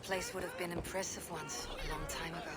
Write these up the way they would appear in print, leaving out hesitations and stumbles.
place would have been impressive once, a long time ago.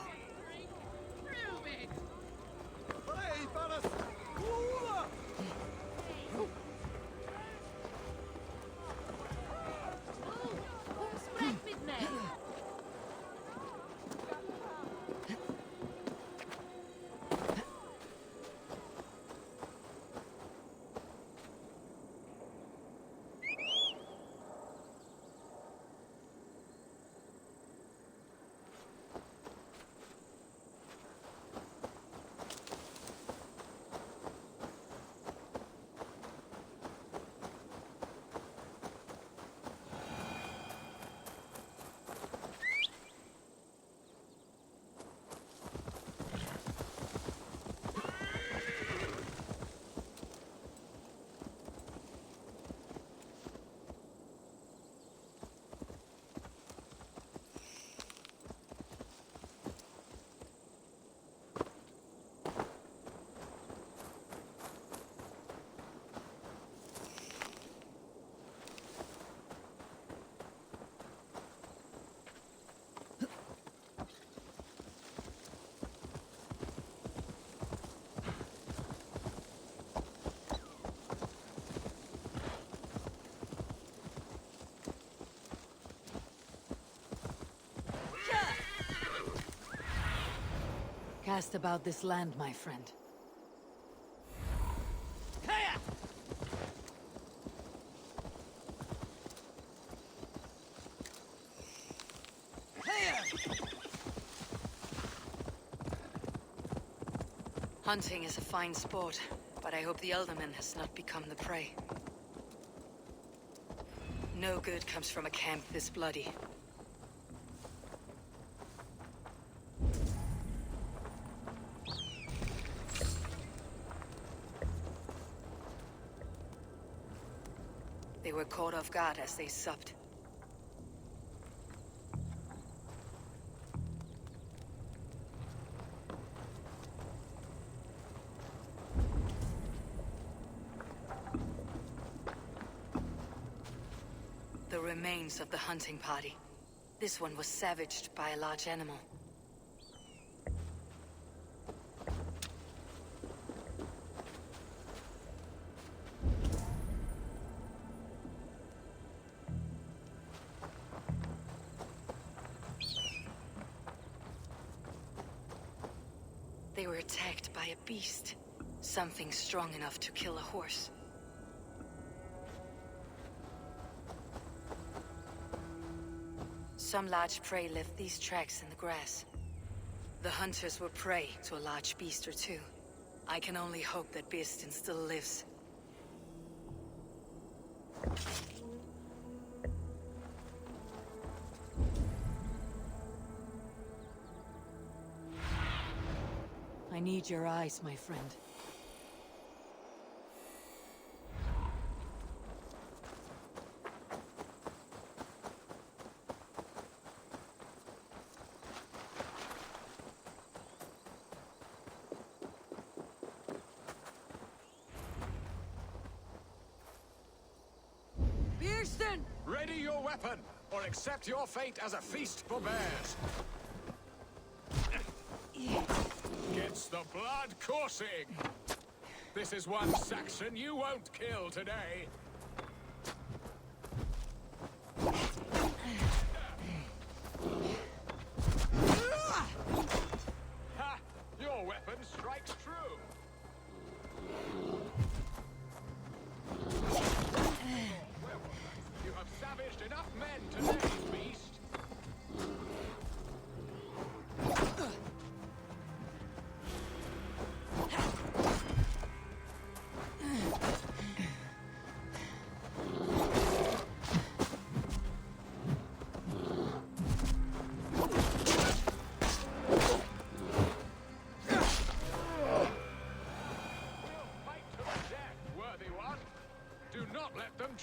Cast about this land, my friend. Hunting is a fine sport, but I hope the Elderman has not become the prey. No good comes from a camp this bloody. They were caught off guard as they supped. The remains of the hunting party. This one was savaged by a large animal. They were attacked by a beast. Something strong enough to kill a horse. Some large prey left these tracks in the grass. The hunters were prey to a large beast or two. I can only hope that Beastin still lives. I need your eyes, my friend. Beastin! Ready your weapon, or accept your fate as a feast for bears. Gets the blood coursing. This is one Saxon you won't kill today. Ha! Your weapon strikes true. You have savaged enough men today, beast.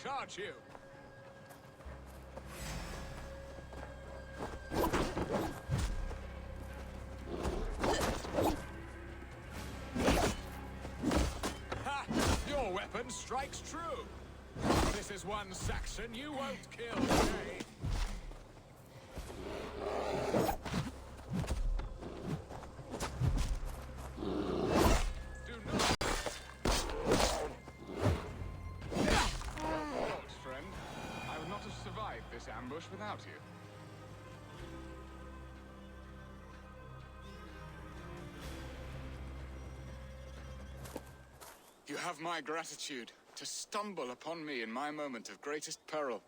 Charge you. Ha! Your weapon strikes true. This is one Saxon you won't kill today. Do not. Thought, friend. I would not have survived this ambush without you. You have my gratitude to stumble upon me in my moment of greatest peril.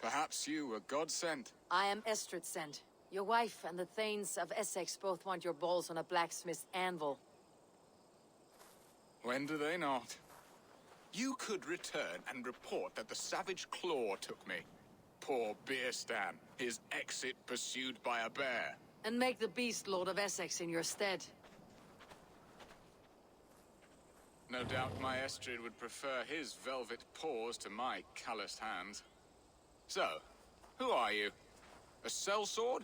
Perhaps you were God-sent. I am Estrid sent. Your wife and the Thanes of Essex both want your balls on a blacksmith's anvil. When do they not? You could return and report that the savage Claw took me. Poor Beerstan, his exit pursued by a bear. And make the beast Lord of Essex in your stead. No doubt my Estrid would prefer his velvet paws to my calloused hands. So, who are you? A sellsword?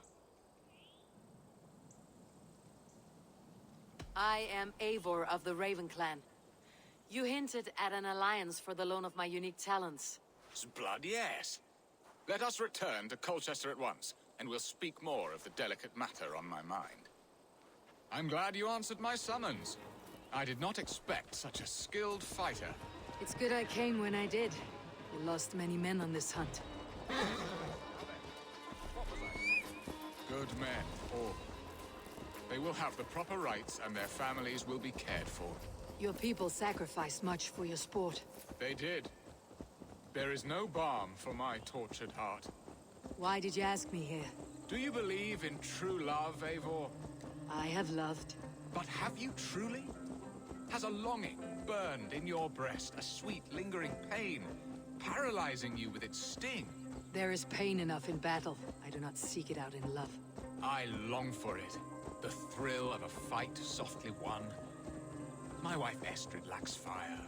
I am Eivor of the Raven Clan. You hinted at an alliance for the loan of my unique talents. Blood, yes. Let us return to Colchester at once, and we'll speak more of the delicate matter on my mind. I'm glad you answered my summons. I did not expect such a skilled fighter. It's good I came when I did. You lost many men on this hunt. Good men, all. They will have the proper rights, and their families will be cared for. Your people sacrificed much for your sport. They did. There is no balm for my tortured heart. Why did you ask me here? Do you believe in true love, Eivor? I have loved. But have you truly? Has a longing burned in your breast, a sweet, lingering pain, paralyzing you with its sting? There is pain enough in battle. I do not seek it out in love. I long for it. The thrill of a fight softly won. My wife Estrid lacks fire.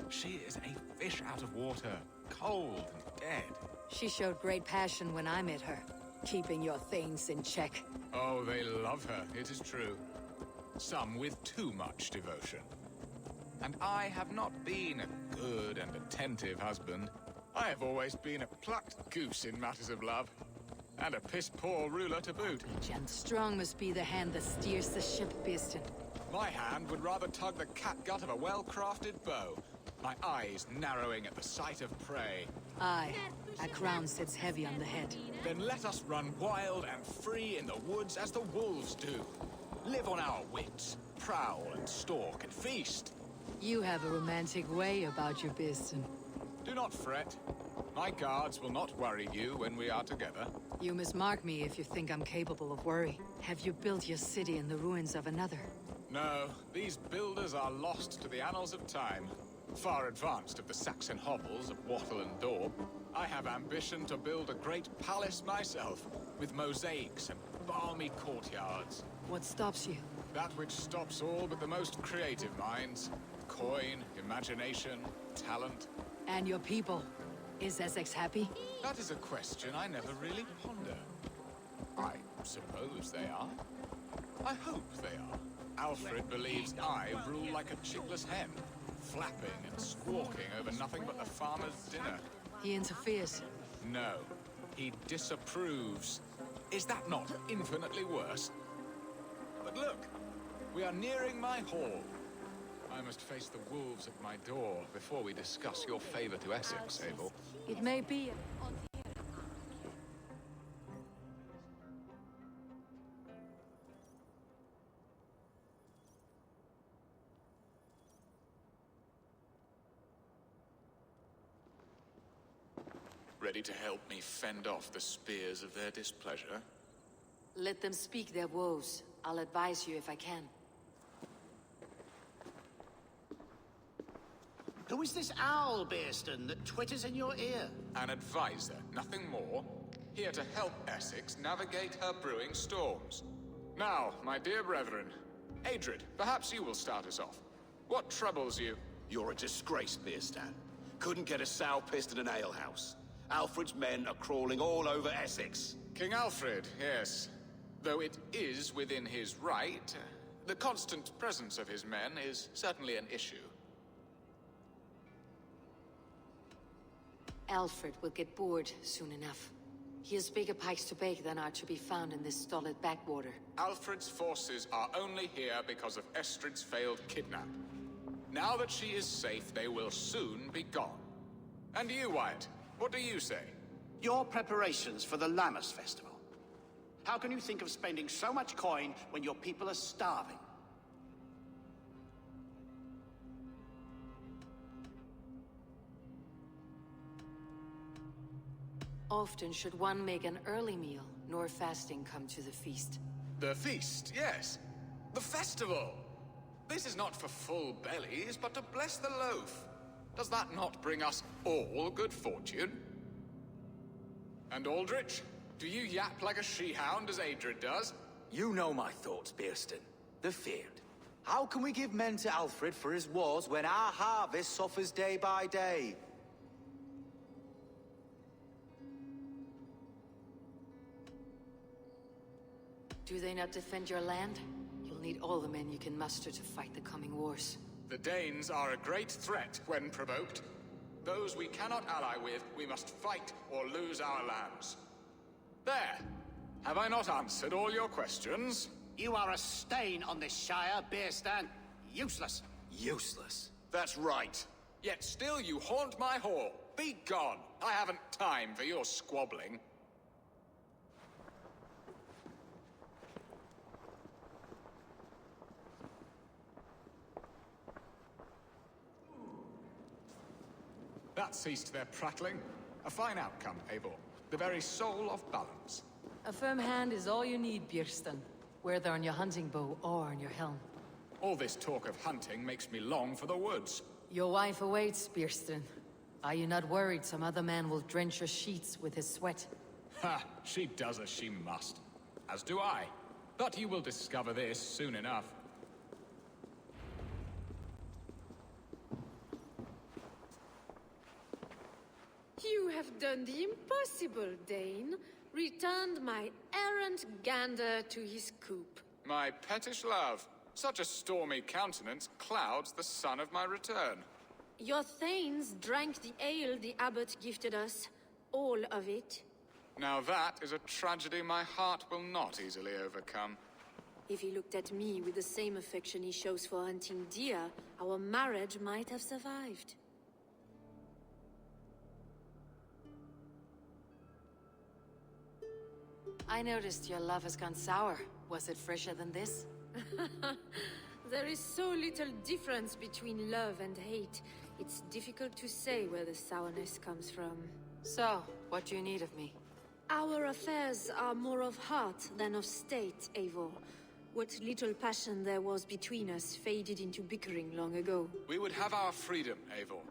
She is a fish out of water, cold and dead. She showed great passion when I met her, keeping your Thanes in check. Oh, they love her, it is true. Some with too much devotion. And I have not been a good and attentive husband. I have always been a plucked goose in matters of love. And a piss-poor ruler to boot. And strong must be the hand that steers the ship, Beerstan. My hand would rather tug the catgut of a well-crafted bow. My eyes narrowing at the sight of prey. Aye, a crown sits heavy on the head. Then let us run wild and free in the woods as the wolves do. Live on our wits, prowl and stalk and feast. You have a romantic way about you, Beerstan. Do not fret. My guards will not worry you when we are together. You mismark me if you think I'm capable of worry. Have you built your city in the ruins of another? No, these builders are lost to the annals of time. Far advanced of the Saxon hovels of Wattle and Daub. I have ambition to build a great palace myself, with mosaics and balmy courtyards. What stops you? That which stops all but the most creative minds. Coin, imagination, talent. And your people? Is Essex happy? That is a question I never really ponder. I suppose they are. I hope they are. Alfred believes I rule like a chickless hen, flapping and squawking over nothing but the farmer's dinner. He interferes. No, he disapproves. Is that not infinitely worse? But look, we are nearing my hall. I must face the wolves at my door before we discuss your favor to Essex, Abel. It may be. Ready to help me fend off the spears of their displeasure? Let them speak their woes. I'll advise you if I can. Who is this owl, Beerstan, that twitters in your ear? An advisor, nothing more. Here to help Essex navigate her brewing storms. Now, my dear brethren, Adrid, perhaps you will start us off. What troubles you? You're a disgrace, Beerstan. Couldn't get a sow pissed in an alehouse. Alfred's men are crawling all over Essex. King Alfred, yes. Though it is within his right, the constant presence of his men is certainly an issue. Alfred will get bored soon enough. He has bigger pikes to bake than are to be found in this stolid backwater. Alfred's forces are only here because of Estrid's failed kidnap. Now that she is safe, they will soon be gone. And you, Wyatt, what do you say? Your preparations for the Lammas Festival. How can you think of spending so much coin when your people are starving? Often should one make an early meal, nor fasting come to the feast. The feast, yes. The festival. This is not for full bellies, but to bless the loaf. Does that not bring us all good fortune? And Aldrich, do you yap like a she-hound as Adred does? You know my thoughts, Bearston. The feared. How can we give men to Alfred for his wars when our harvest suffers day by day? Do they not defend your land? You'll need all the men you can muster to fight the coming wars. The Danes are a great threat when provoked. Those we cannot ally with, we must fight or lose our lands. There! Have I not answered all your questions? You are a stain on this Shire, Bearstan. Useless. Useless. That's right. Yet still you haunt my hall. Be gone! I haven't time for your squabbling. That ceased their prattling. A fine outcome, Eivor. The very soul of balance. A firm hand is all you need, Björnston. Whether on your hunting bow or on your helm. All this talk of hunting makes me long for the woods. Your wife awaits, Björnston. Are you not worried some other man will drench your sheets with his sweat? Ha! She does as she must. As do I. But you will discover this soon enough. You have done the impossible, Dane. Returned my errant gander to his coop. My pettish love. Such a stormy countenance clouds the sun of my return. Your thanes drank the ale the abbot gifted us. All of it. Now that is a tragedy my heart will not easily overcome. If he looked at me with the same affection he shows for hunting deer, our marriage might have survived. I noticed your love has gone sour. Was it fresher than this? There is so little difference between love and hate. It's difficult to say where the sourness comes from. So, what do you need of me? Our affairs are more of heart than of state, Eivor. What little passion there was between us faded into bickering long ago. We would have our freedom, Eivor.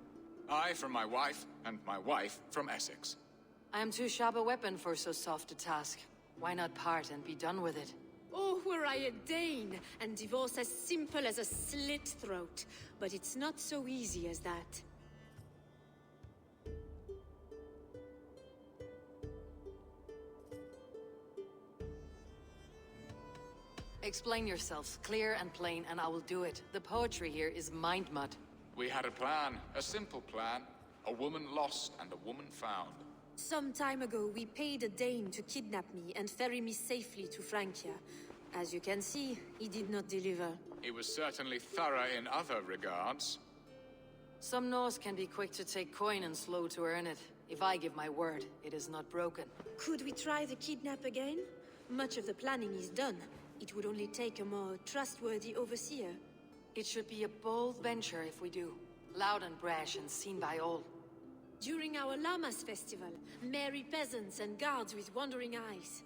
I from my wife, and my wife from Essex. I am too sharp a weapon for so soft a task. Why not part and be done with it? Oh, were I a Dane, and divorce as simple as a slit throat. But it's not so easy as that. Explain yourselves, clear and plain, and I will do it. The poetry here is mind mud. We had a plan, a simple plan. A woman lost and a woman found. Some time ago, we paid a Dane to kidnap me and ferry me safely to Francia. As you can see, he did not deliver. He was certainly thorough in other regards. Some Norse can be quick to take coin and slow to earn it. If I give my word, it is not broken. Could we try the kidnap again? Much of the planning is done. It would only take a more trustworthy overseer. It should be a bold venture if we do. Loud and brash and seen by all. During our Lammas festival, merry peasants and guards with wandering eyes.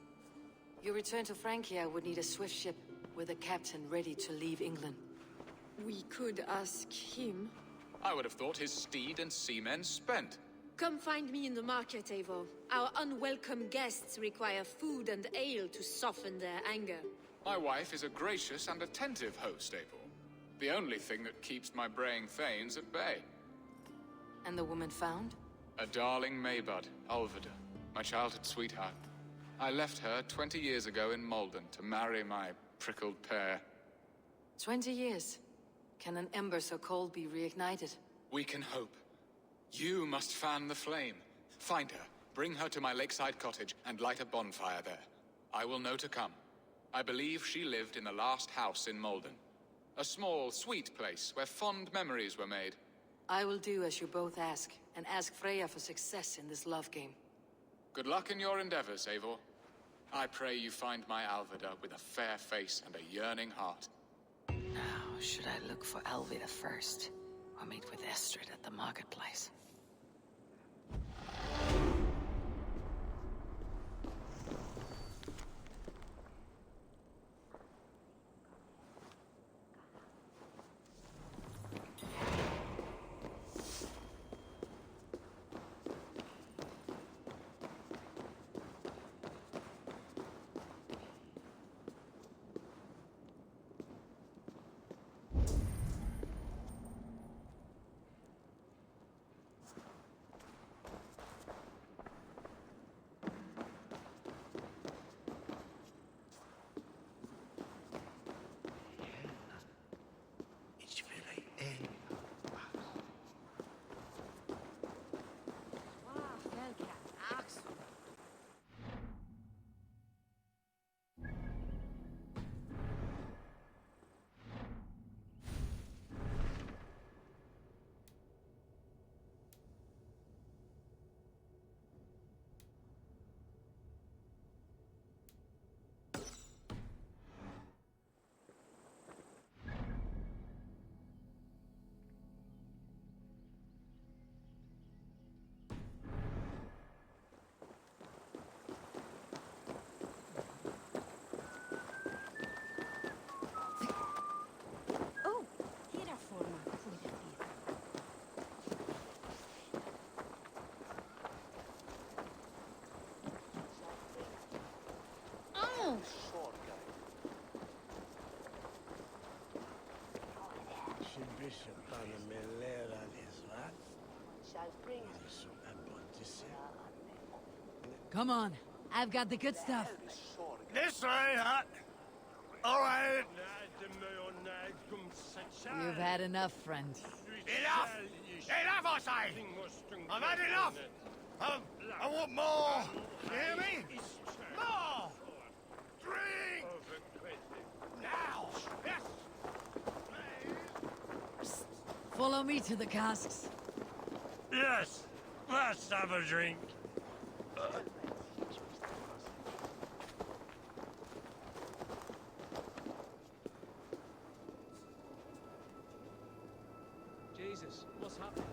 Your return to Francia would need a swift ship, with a captain ready to leave England. We could ask him. I would have thought his steed and seamen spent. Come find me in the market, Eivor. Our unwelcome guests require food and ale to soften their anger. My wife is a gracious and attentive host, Eivor. The only thing that keeps my braying thanes at bay. And the woman found? A darling Maybud, Ulvida, my childhood sweetheart. I left her 20 years ago in Malden to marry my prickled pear. 20 years? Can an ember so cold be reignited? We can hope. You must fan the flame. Find her, Bring her to my lakeside cottage and light a bonfire there. I will know to come. I believe she lived in the last house in Malden. A small, sweet place where fond memories were made. I will do as you both ask, and ask Freya for success in this love game. Good luck in your endeavors, Eivor. I pray you find my Alvida with a fair face and a yearning heart. Now, should I look for Alvida first, or meet with Estrid at the marketplace? Come on, I've got the good stuff. This ain't hot. All right. You've had enough, friend. Enough! Enough, I say! I've had enough! I want more! You hear me? More! Drink! Now! Yes! Follow me to the casks. Yes, let's have a drink. Jesus, what's happening?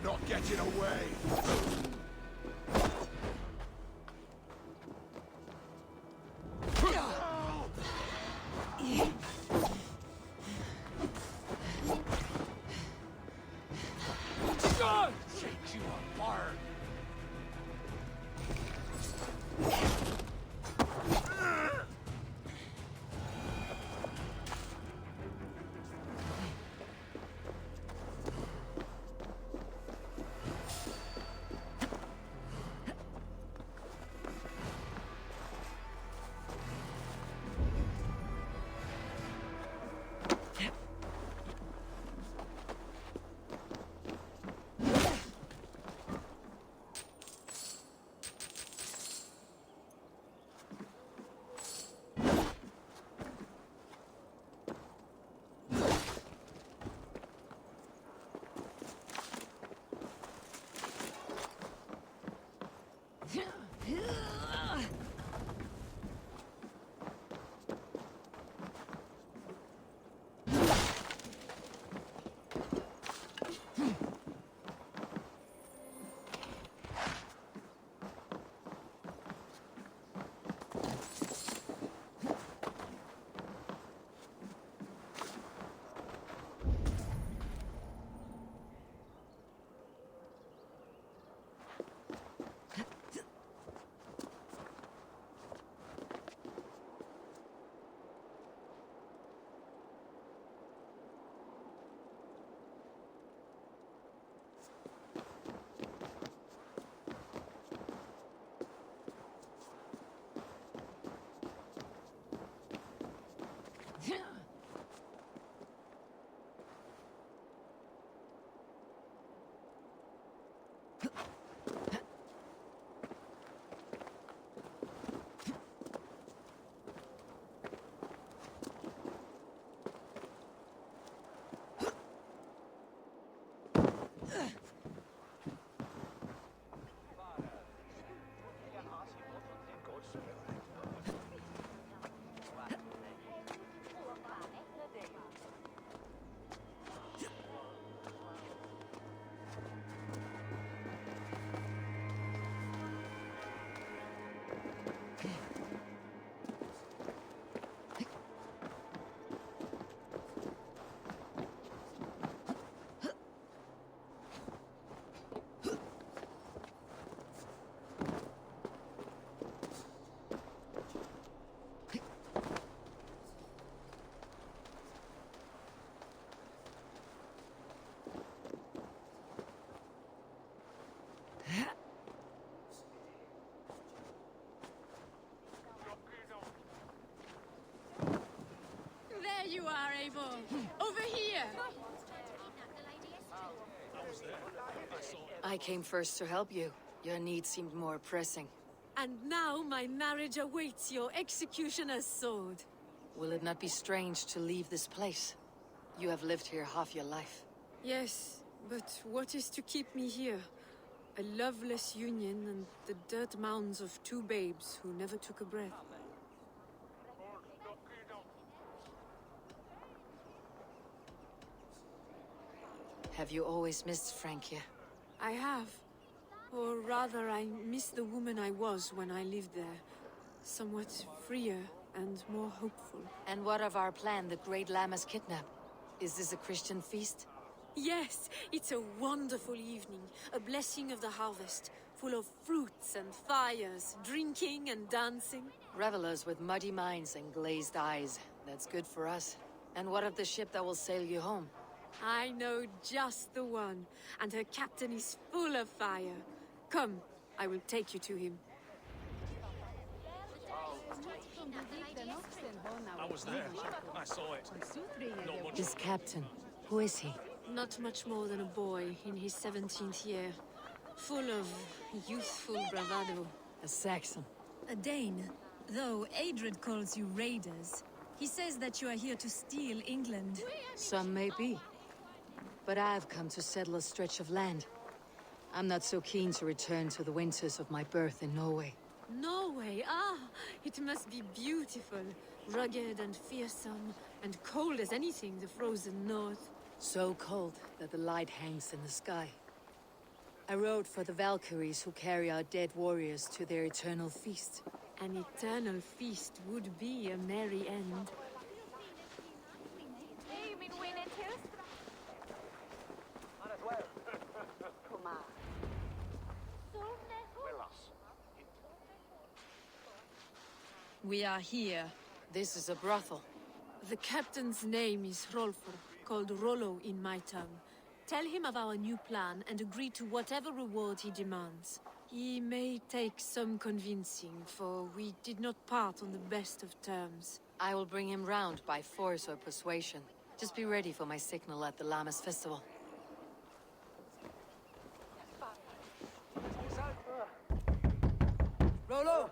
Not getting away! Take you apart! There you are, Eivor. Over here. I came first to help you. Your need seemed more pressing. And now my marriage awaits your executioner's sword. Will it not be strange to leave this place? You have lived here half your life. Yes, but what is to keep me here? A loveless union and the dirt mounds of two babes who never took a breath. Have you always missed Francia? I have. Or rather, I miss the woman I was when I lived there. Somewhat freer and more hopeful. And what of our plan, the Great Lammas kidnap? Is this a Christian feast? Yes, it's a wonderful evening. A blessing of the harvest. Full of fruits and fires, drinking and dancing. Revelers with muddy minds and glazed eyes. That's good for us. And what of the ship that will sail you home? I know just the one, and her captain is full of fire. Come, I will take you to him. I was there. I saw it. Not much. This captain, who is he? Not much more than a boy in his 17th year. Full of youthful bravado. A Saxon. A Dane. Though Adred calls you raiders, he says that you are here to steal England. Some may be. But I've come to settle a stretch of land. I'm not so keen to return to the winters of my birth in Norway. Norway, it must be beautiful. Rugged and fearsome, and cold as anything, the frozen north. So cold that the light hangs in the sky. I rode for the Valkyries who carry our dead warriors to their eternal feast. An eternal feast would be a merry end. We are here. This is a brothel. The captain's name is Rolfr, called Rollo in my tongue. Tell him of our new plan and agree to whatever reward he demands. He may take some convincing, for we did not part on the best of terms. I will bring him round by force or persuasion. Just be ready for my signal at the Lammas festival. Rollo!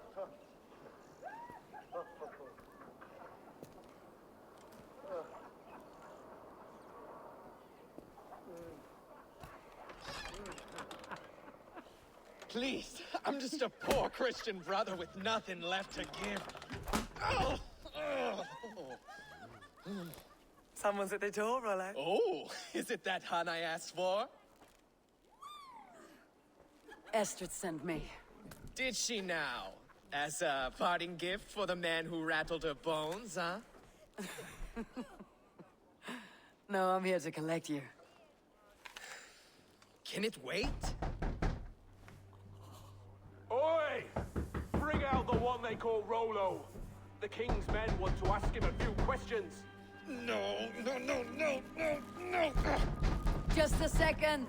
Please, I'm just a poor Christian brother with nothing left to give. Oh! Someone's at the door, Rollo. Oh, is it that hun I asked for? Estrid sent me. Did she now? As a parting gift for the man who rattled her bones, huh? No, I'm here to collect you. Can it wait? Oi! Bring out the one they call Rollo. The king's men want to ask him a few questions. No. Just a second.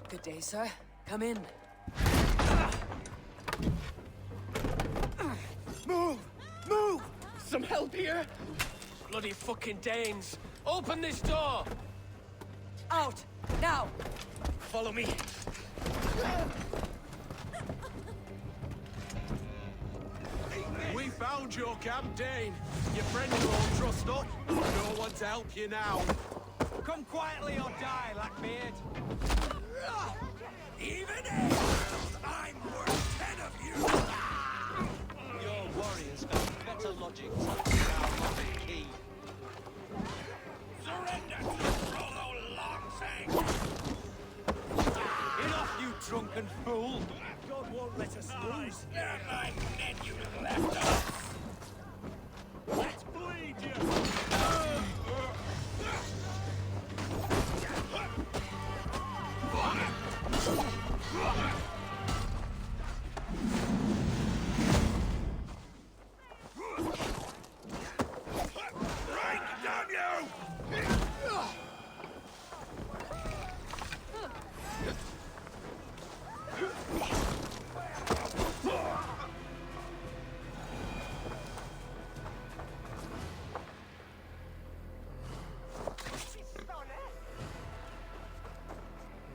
Good day, sir. Come in. Move! Some help here? Bloody fucking Danes! Open this door! Out! Now! Follow me. We found your camp, Dane. Your friends are all trussed up. No one to help you now. Come quietly or die, Blackbeard. Even if I'm worth 10 of you. Your warriors found better lodgings than our modern key. Surrender to Rollo Longfang. Enough, you drunken fool! God won't let us lose. They're my men you left us. Let's bleed you. Right, damn you!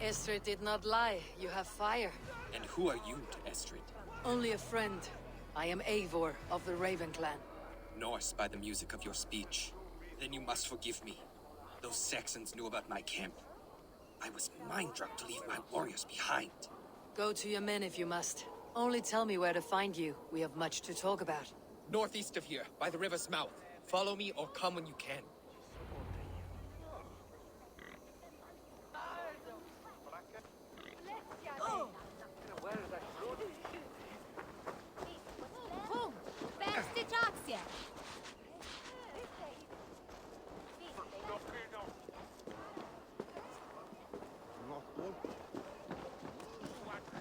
Estrid did not lie. You have fire. And who are you to Estrid? Only a friend. I am Eivor of the Raven clan. Norse by the music of your speech. Then you must forgive me. Those Saxons knew about my camp. I was mind-drunk to leave my warriors behind. Go to your men if you must. Only tell me where to find you. We have much to talk about. Northeast of here, by the river's mouth. Follow me or come when you can. Home! Beste taxi!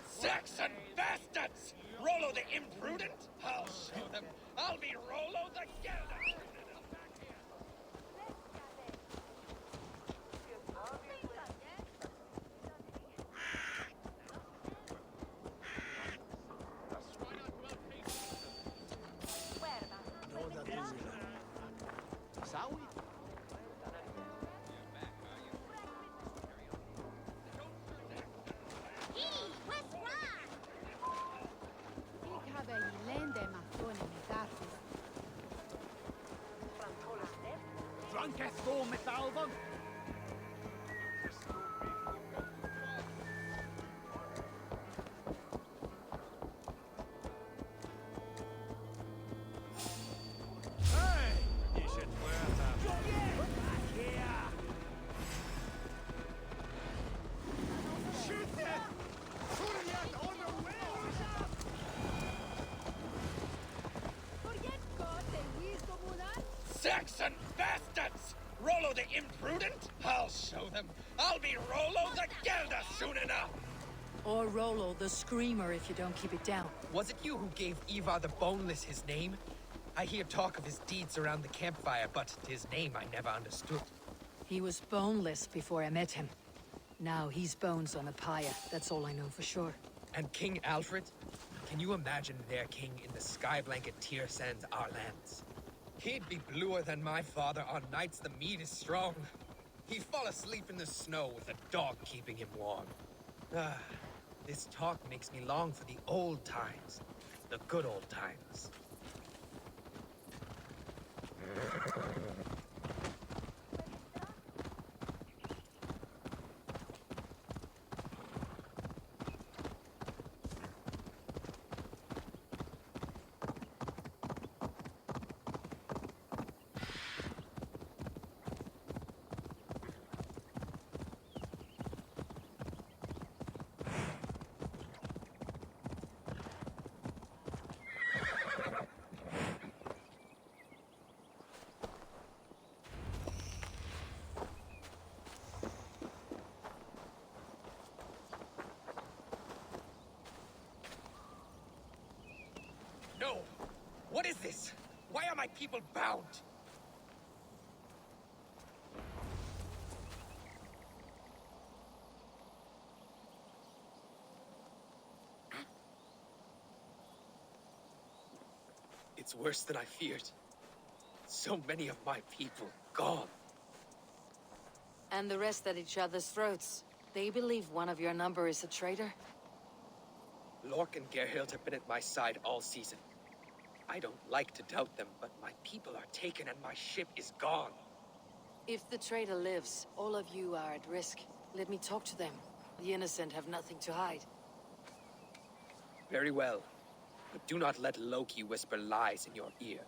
Saxon bastards! Rollo the imprudent? I'll show them. I'll be Rollo the Gelder! Drunkest fool, Miss Alban! Saxon bastards! Rollo the imprudent? I'll show them. I'll be Rollo the Gelder soon enough! Or Rollo the Screamer if you don't keep it down. Was it you who gave Ivar the Boneless his name? I hear talk of his deeds around the campfire, but his name I never understood. He was boneless before I met him. Now he's bones on a pyre. That's all I know for sure. And King Alfred? Can you imagine their king in the sky blanket tier sands our lands? He'd be bluer than my father on nights the meat is strong. He'd fall asleep in the snow with a dog keeping him warm. Ah, this talk makes me long for the old times. The good old times. No! What is this? Why are my people bound? It's worse than I feared. So many of my people gone. And the rest at each other's throats. They believe one of your number is a traitor? Lork and Gerhild have been at my side all season. I don't like to doubt them, but my people are taken and my ship is gone. If the traitor lives, all of you are at risk. Let me talk to them. The innocent have nothing to hide. Very well. But do not let Loki whisper lies in your ear.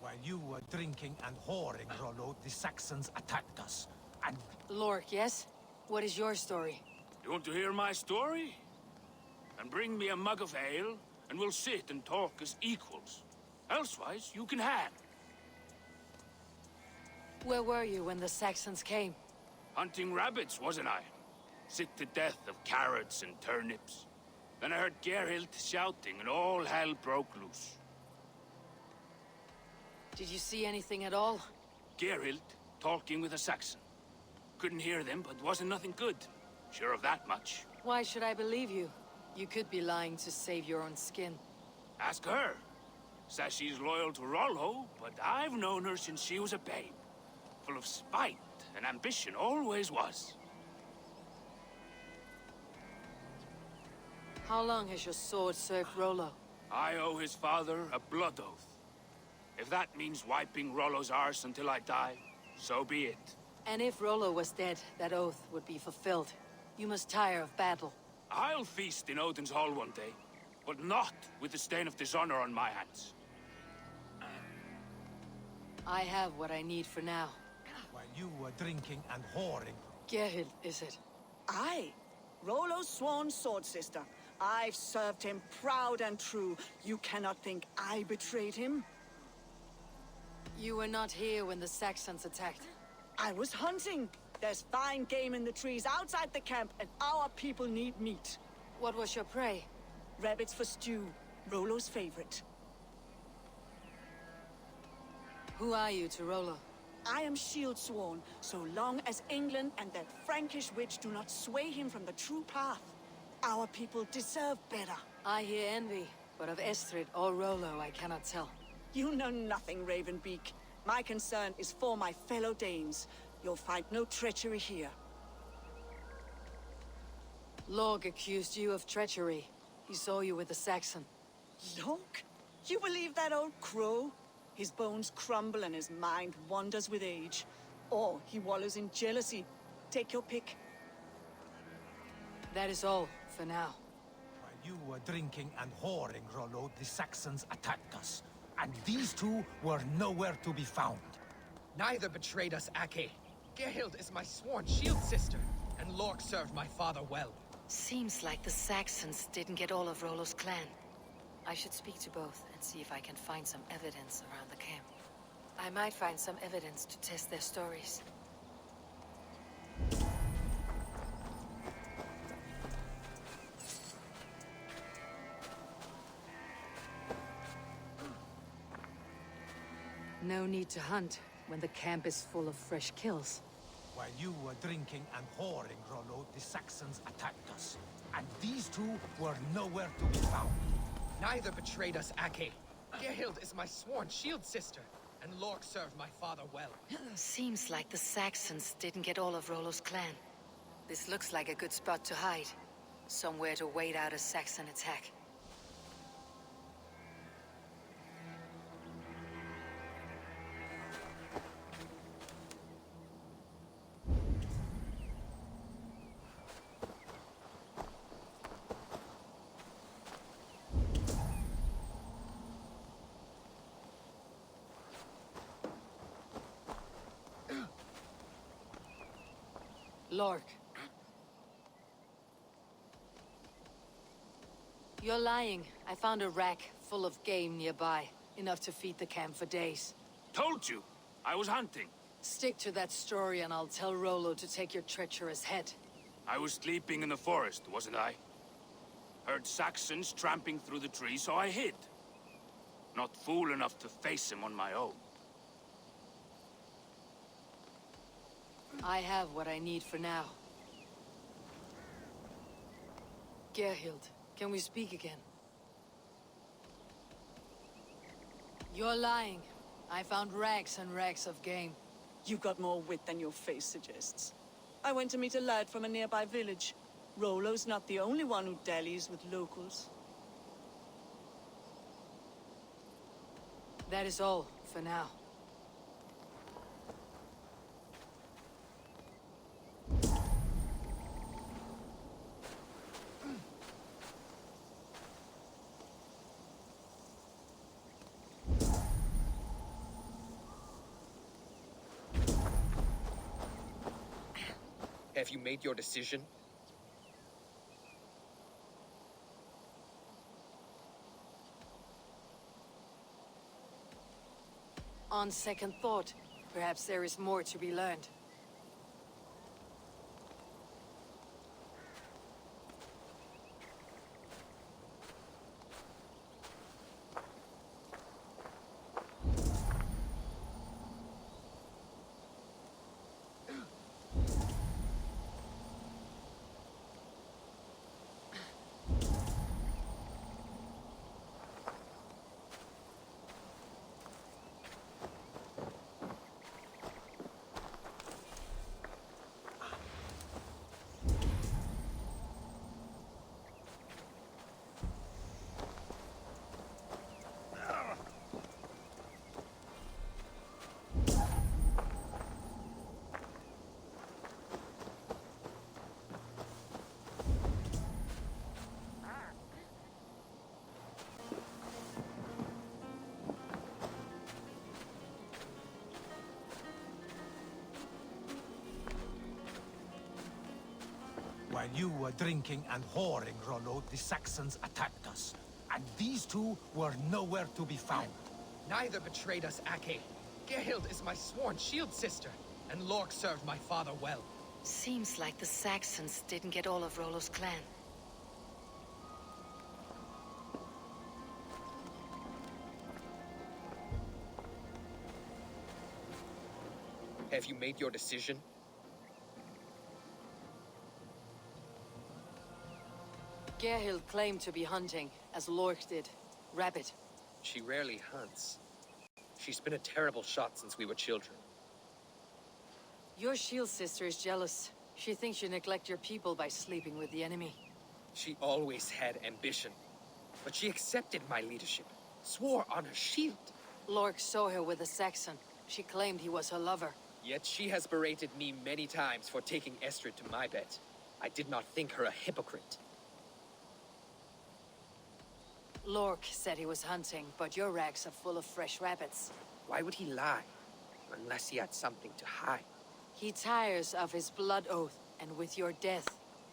While you were drinking and whoring, Rollo, the Saxons attacked us. And... Lork, yes? What is your story? You want to hear my story? Then bring me a mug of ale, and we'll sit and talk as equals. Elsewise, you can hang. Where were you when the Saxons came? Hunting rabbits, wasn't I? Sick to death of carrots and turnips. Then I heard Gerhild shouting, and all hell broke loose. Did you see anything at all? Gerhild talking with a Saxon. Couldn't hear them, but wasn't nothing good. Sure of that much. Why should I believe you? You could be lying to save your own skin. Ask her. Says she's loyal to Rollo, but I've known her since she was a babe. Full of spite and ambition, always was. How long has your sword served Rollo? I owe his father a blood oath. If that means wiping Rollo's arse until I die, so be it. And if Rollo was dead, that oath would be fulfilled. You must tire of battle. I'll feast in Odin's hall one day, but not with the stain of dishonor on my hands. I have what I need for now. While you were drinking and whoring... Gerhild, is it? Aye. Rollo's sworn sword sister. I've served him proud and true. You cannot think I betrayed him? You were not here when the Saxons attacked. I was hunting. There's fine game in the trees outside the camp, and our people need meat. What was your prey? Rabbits for stew. Rollo's favorite. Who are you to Rollo? I am shield sworn, so long as England and that Frankish witch do not sway him from the true path. Our people deserve better. I hear envy, but of Estrid or Rollo I cannot tell. You know nothing, Ravenbeak. My concern is for my fellow Danes. You'll find no treachery here. Lorg accused you of treachery. He saw you with the Saxon. Lorg? You believe that old crow? His bones crumble and his mind wanders with age. Or he wallows in jealousy. Take your pick. That is all, for now. While you were drinking and whoring, Rollo, the Saxons attacked us. And these two were nowhere to be found. Neither betrayed us, Ake. Gerhild is my sworn shield sister, and Lork served my father well. Seems like the Saxons didn't get all of Rollo's clan. I should speak to both and see if I can find some evidence around the camp. I might find some evidence to test their stories. No need to hunt when the camp is full of fresh kills. While you were drinking and whoring, Rollo, the Saxons attacked us. And these two were nowhere to be found. Neither betrayed us, Ake. Gerhild is my sworn shield sister, and Lork served my father well. Seems like the Saxons didn't get all of Rollo's clan. This looks like a good spot to hide. Somewhere to wait out a Saxon attack. Lork. You're lying. I found a rack full of game nearby. Enough to feed the camp for days. Told you. I was hunting. Stick to that story and I'll tell Rollo to take your treacherous head. I was sleeping in the forest, wasn't I? Heard Saxons tramping through the trees, so I hid. Not fool enough to face him on my own. I have what I need for now. Gerhild, can we speak again? You're lying. I found racks and racks of game. You've got more wit than your face suggests. I went to meet a lad from a nearby village. Rollo's not the only one who dallies with locals. That is all, for now. Have you made your decision? On second thought, perhaps there is more to be learned. While you were drinking and whoring, Rollo, the Saxons attacked us. And these two were nowhere to be found. Neither betrayed us, Ake. Gerhild is my sworn shield sister, and Lork served my father well. Seems like the Saxons didn't get all of Rollo's clan. Have you made your decision? Gerhild claimed to be hunting, as Lork did. Rabbit. She rarely hunts. She's been a terrible shot since we were children. Your shield sister is jealous. She thinks you neglect your people by sleeping with the enemy. She always had ambition. But she accepted my leadership. Swore on her shield. Lork saw her with a Saxon. She claimed he was her lover. Yet she has berated me many times for taking Estrid to my bed. I did not think her a hypocrite. Lork said he was hunting, but your racks are full of fresh rabbits. Why would he lie? Unless he had something to hide. He tires of his blood oath, and with your death,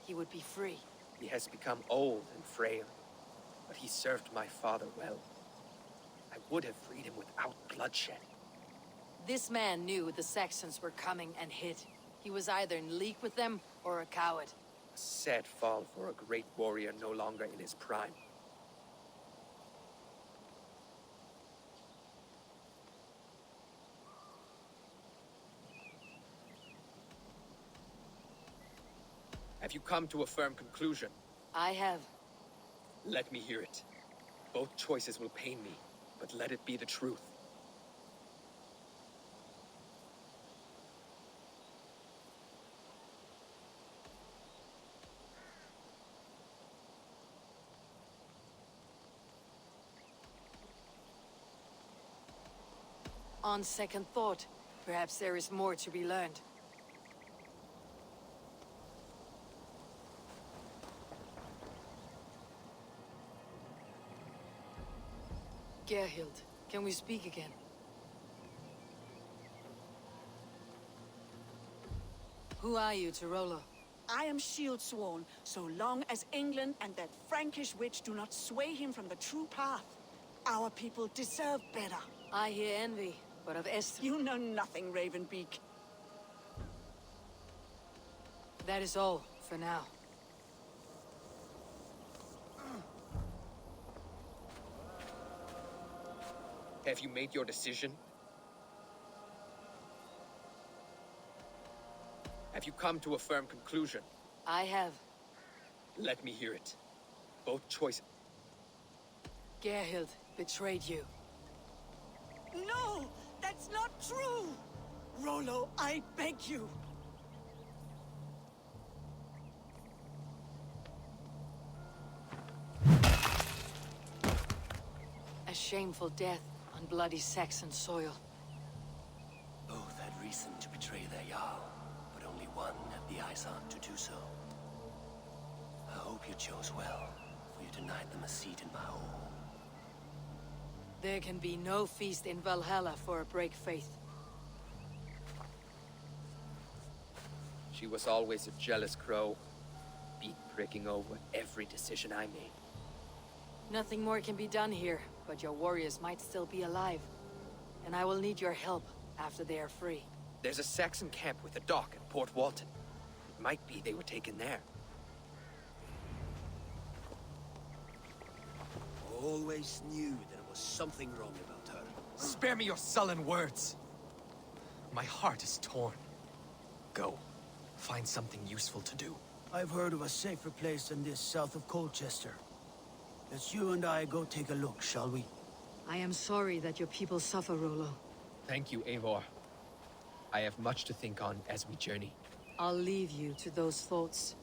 he would be free. He has become old and frail, but he served my father well. I would have freed him without bloodshed. This man knew the Saxons were coming and hid. He was either in league with them or a coward. A sad fall for a great warrior no longer in his prime. Have you come to a firm conclusion? I have. Let me hear it. Both choices will pain me, but let it be the truth. On second thought, perhaps there is more to be learned. Gerhild, can we speak again? Who are you to Rollo? I am shield sworn, so long as England and that Frankish witch do not sway him from the true path. Our people deserve better. I hear envy, but of Estrid... You know nothing, Ravenbeak. That is all, for now. Have you made your decision? Have you come to a firm conclusion? I have. Let me hear it. Both choices... Gerhild betrayed you. No! That's not true! Rollo, I beg you. A shameful death on bloody Saxon soil. Both had reason to betray their Jarl, but only one had the eyes on to do so. I hope you chose well, for you denied them a seat in my home. There can be no feast in Valhalla for a break faith. She was always a jealous crow, beak-pricking over every decision I made. Nothing more can be done here, but your warriors might still be alive. And I will need your help after they are free. There's a Saxon camp with a dock at Port Walton. It might be they were taken there. Always knew there was something wrong about her. Spare me your sullen words. My heart is torn. Go. Find something useful to do. I've heard of a safer place than this south of Colchester. Let's you and I go take a look, shall we? I am sorry that your people suffer, Rollo. Thank you, Eivor. I have much to think on as we journey. I'll leave you to those thoughts.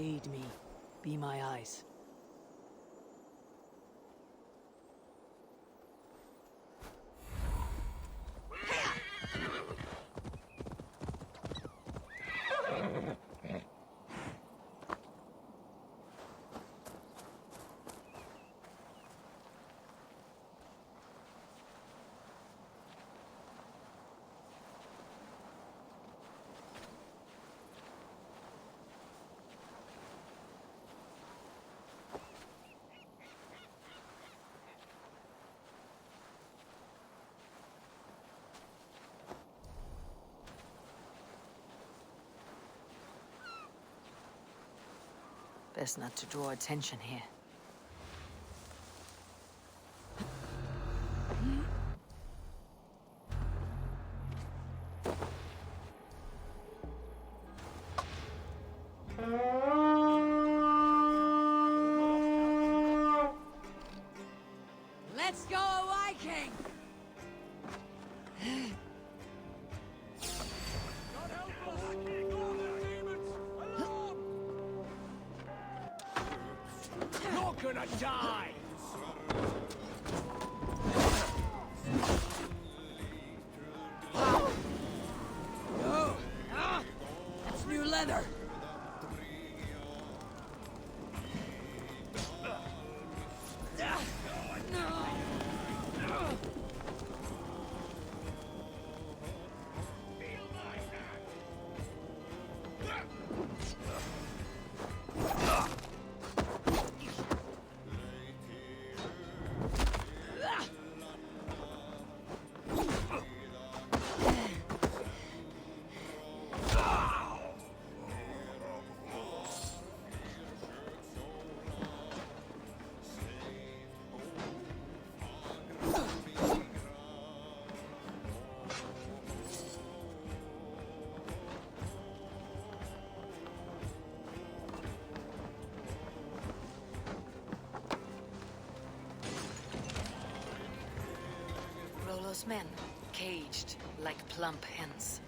Aid me. Be my eyes. Best not to draw attention here. Let's go, Viking! You're gonna die! That's new leather! Rollo's men, caged like plump hens.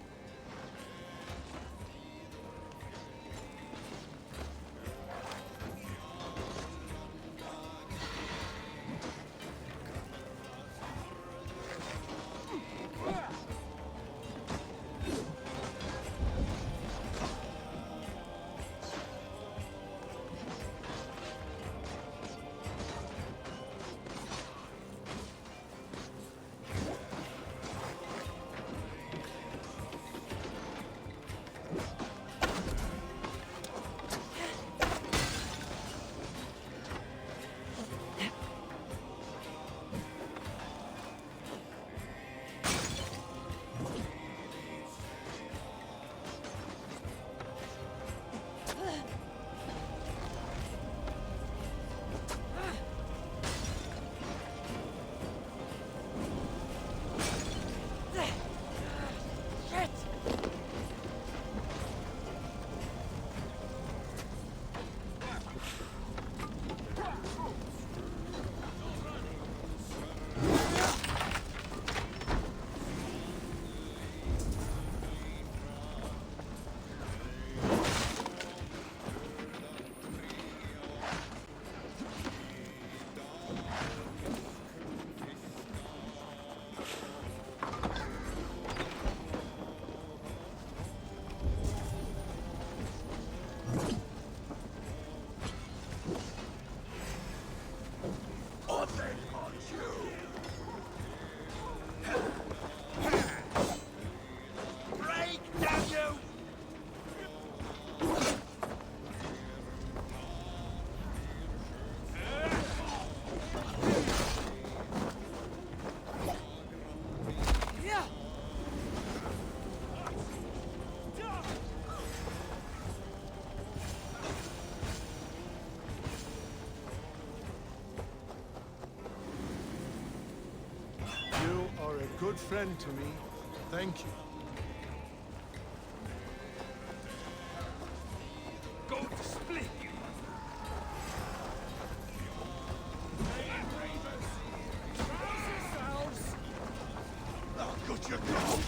Good friend to me. Thank you. Go to split you! I'll cut your throat!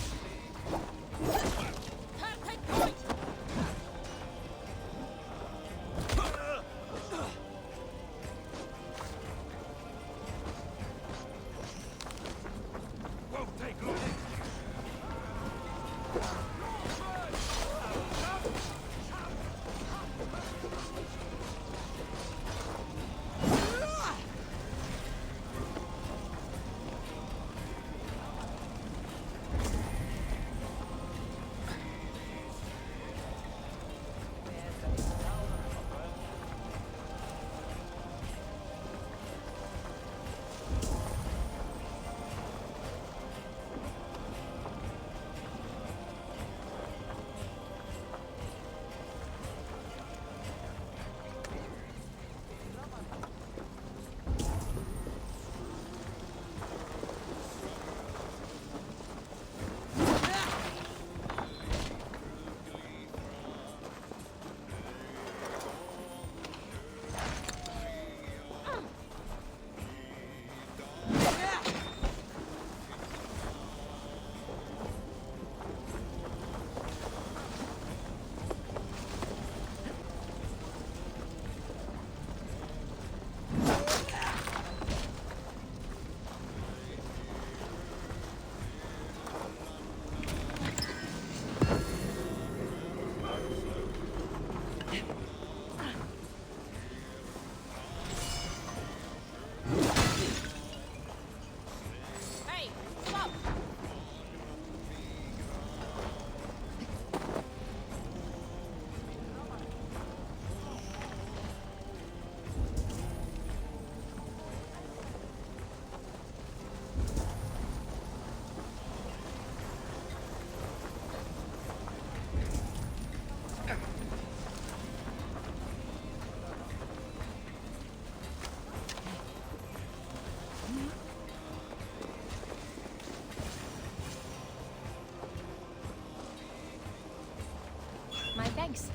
My thanks.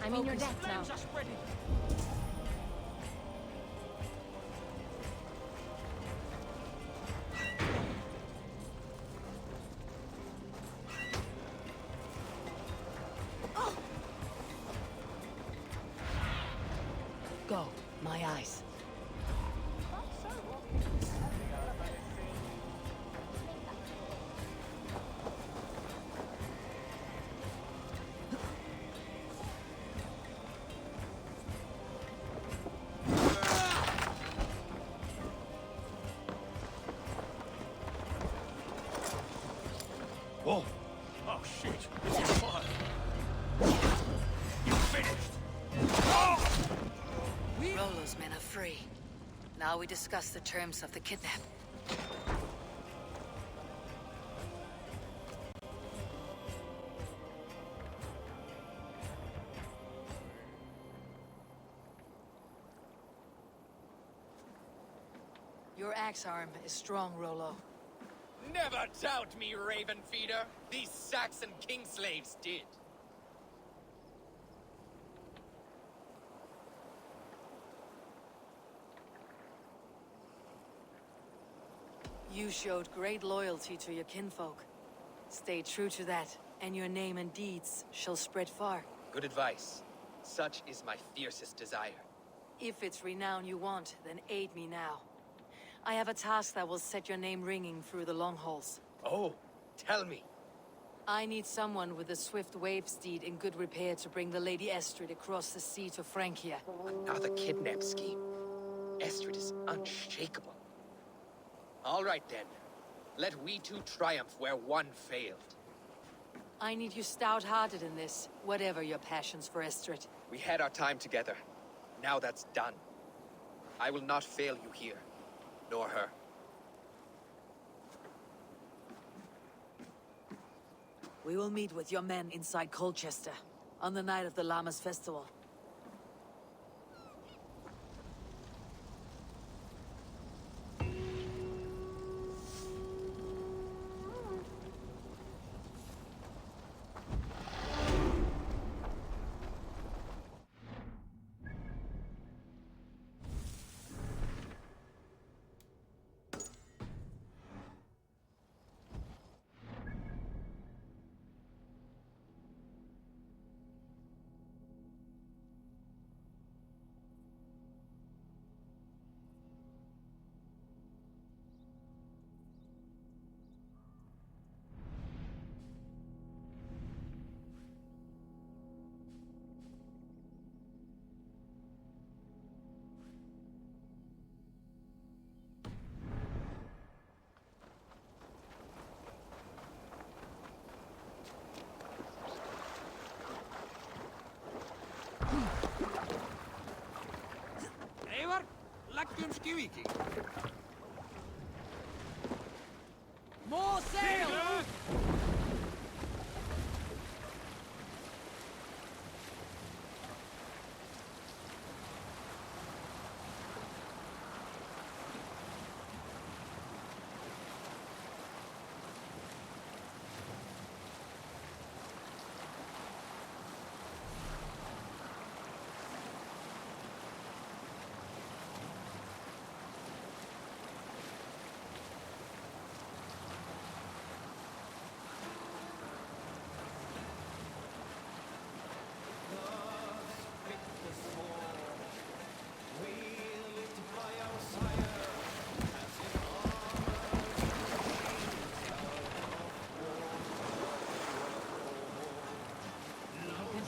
I'm in your debt now. Go, my eyes. Whoa! Oh shit! This is fun! You finished! Rollo's men are free. Now we discuss the terms of the kidnap. Your axe arm is strong, Rollo. Never doubt me, Raven Feeder. These Saxon king slaves did. You showed great loyalty to your kinfolk. Stay true to that, and your name and deeds shall spread far. Good advice. Such is my fiercest desire. If it's renown you want, then aid me now. I have a task that will set your name ringing through the long halls. Oh, tell me. I need someone with a swift wave steed in good repair to bring the Lady Estrid across the sea to Francia. Another kidnap scheme. Estrid is unshakable. All right then. Let we two triumph where one failed. I need you stout-hearted in this, whatever your passions for Estrid. We had our time together. Now that's done. I will not fail you here. Nor her. We will meet with your men inside Colchester, on the night of the Llamas Festival. Eivor, läggjum skiviki. More sail!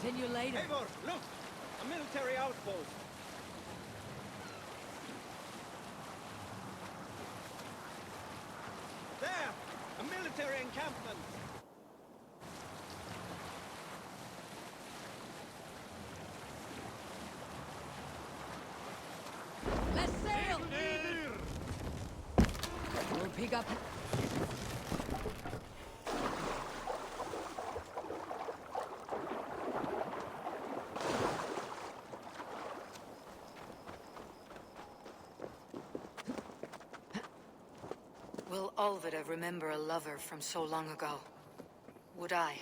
Continue later. Eivor, look! A military outpost. There! A military encampment. Let's sail! We'll pick up. Will Olvida remember a lover from so long ago? Would I?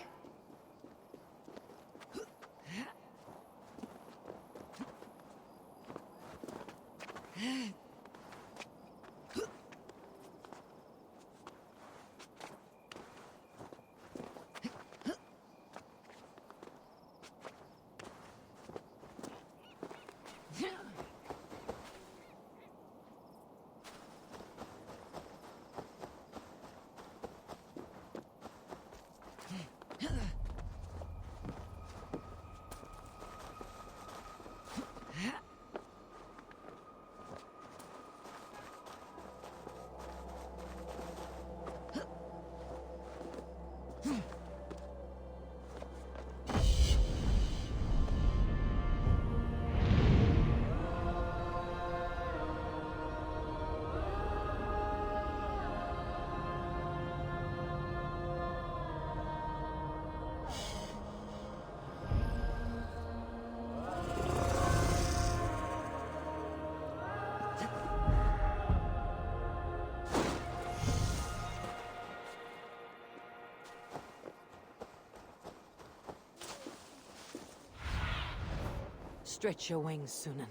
Stretch your wings, Sunan.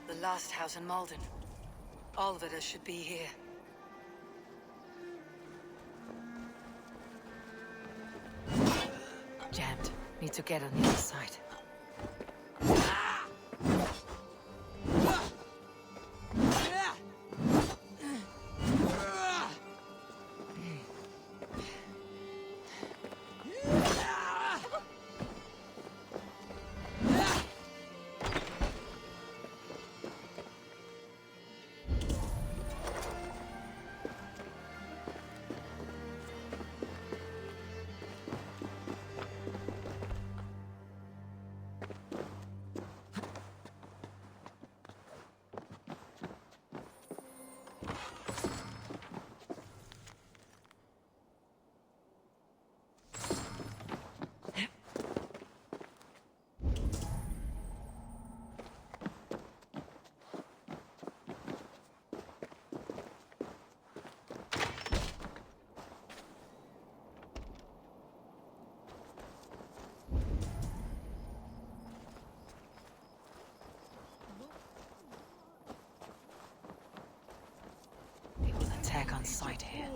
The last house in Malden. All of us should be here. Jammed. Need to get on the other side. Attack on sight here.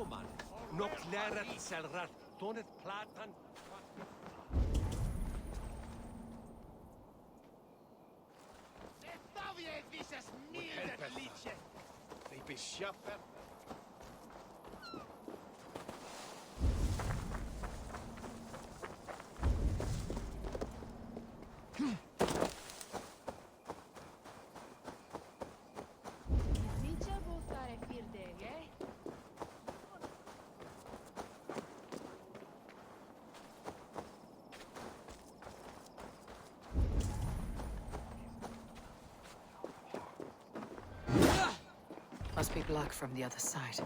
Must be blocked from the other side.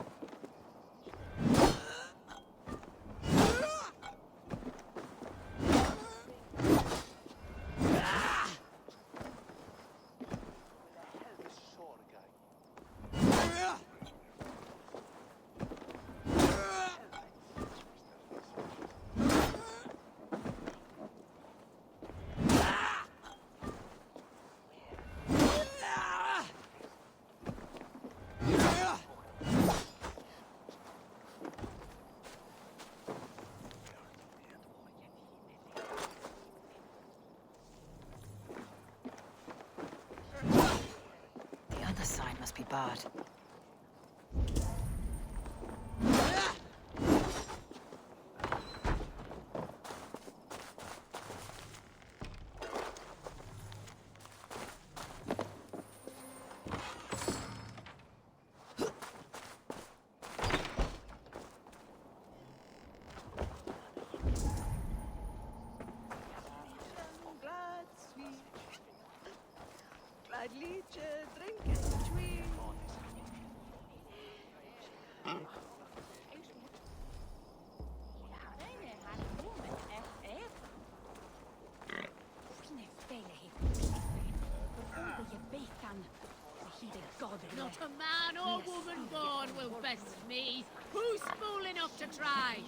Be barred. Not a man or woman born will best me. Who's fool enough to try?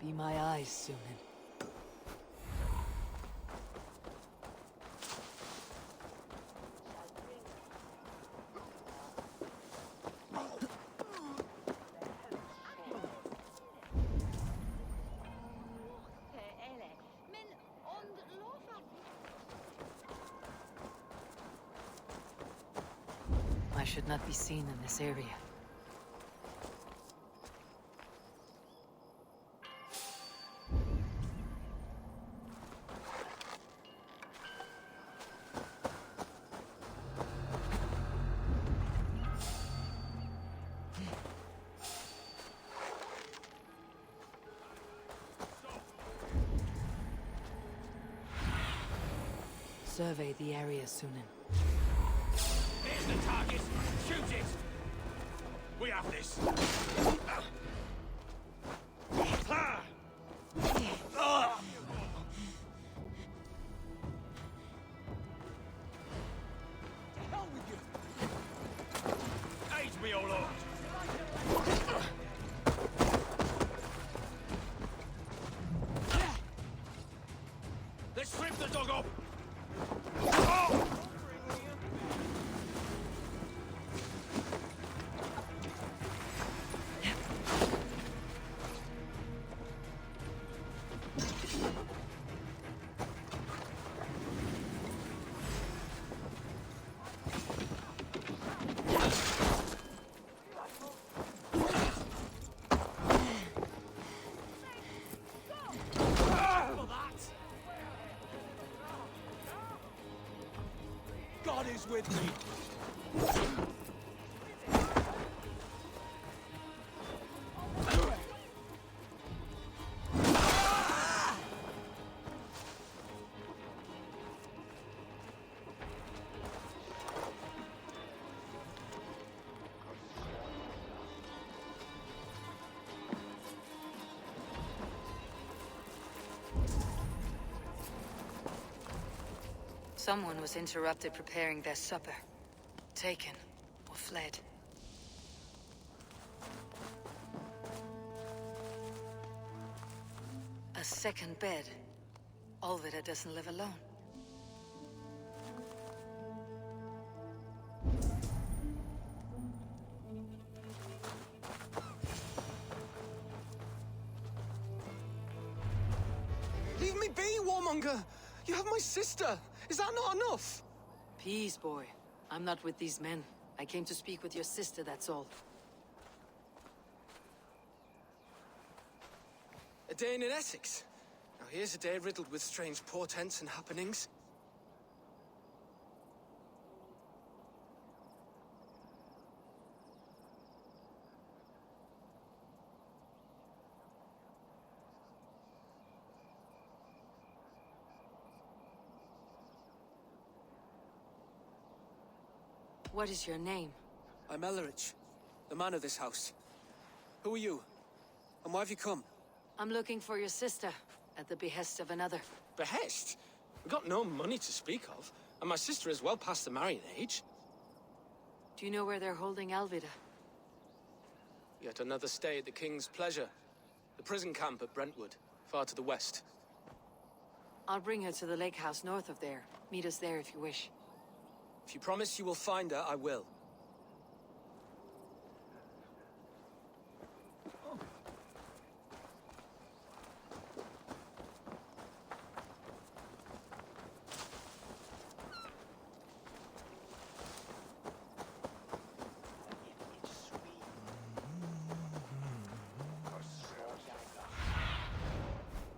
Be my eyes, Sunan. should not be seen in this area. Survey the area, Sunan. Here's the target. Shoot it. We have this. To hell with you. Aid me, O Lord. Let's strip the dog up. God is with me. Someone was interrupted preparing their supper. Taken or fled. A second bed. Olvida doesn't live alone. Leave me be, warmonger! You have my sister! Is that not enough? Peace, boy. I'm not with these men. I came to speak with your sister, that's all. A day in Essex. Now here's a day riddled with strange portents and happenings. What is your name? I'm Ellerich, the man of this house. Who are you? And why have you come? I'm looking for your sister, at the behest of another. Behest? We've got no money to speak of, and my sister is well past the marrying age. Do you know where they're holding Alvida? Yet another stay at the King's pleasure. The prison camp at Brentwood, far to the west. I'll bring her to the lake house north of there. Meet us there if you wish. If you promise you will find her, I will.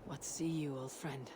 What see you, old friend?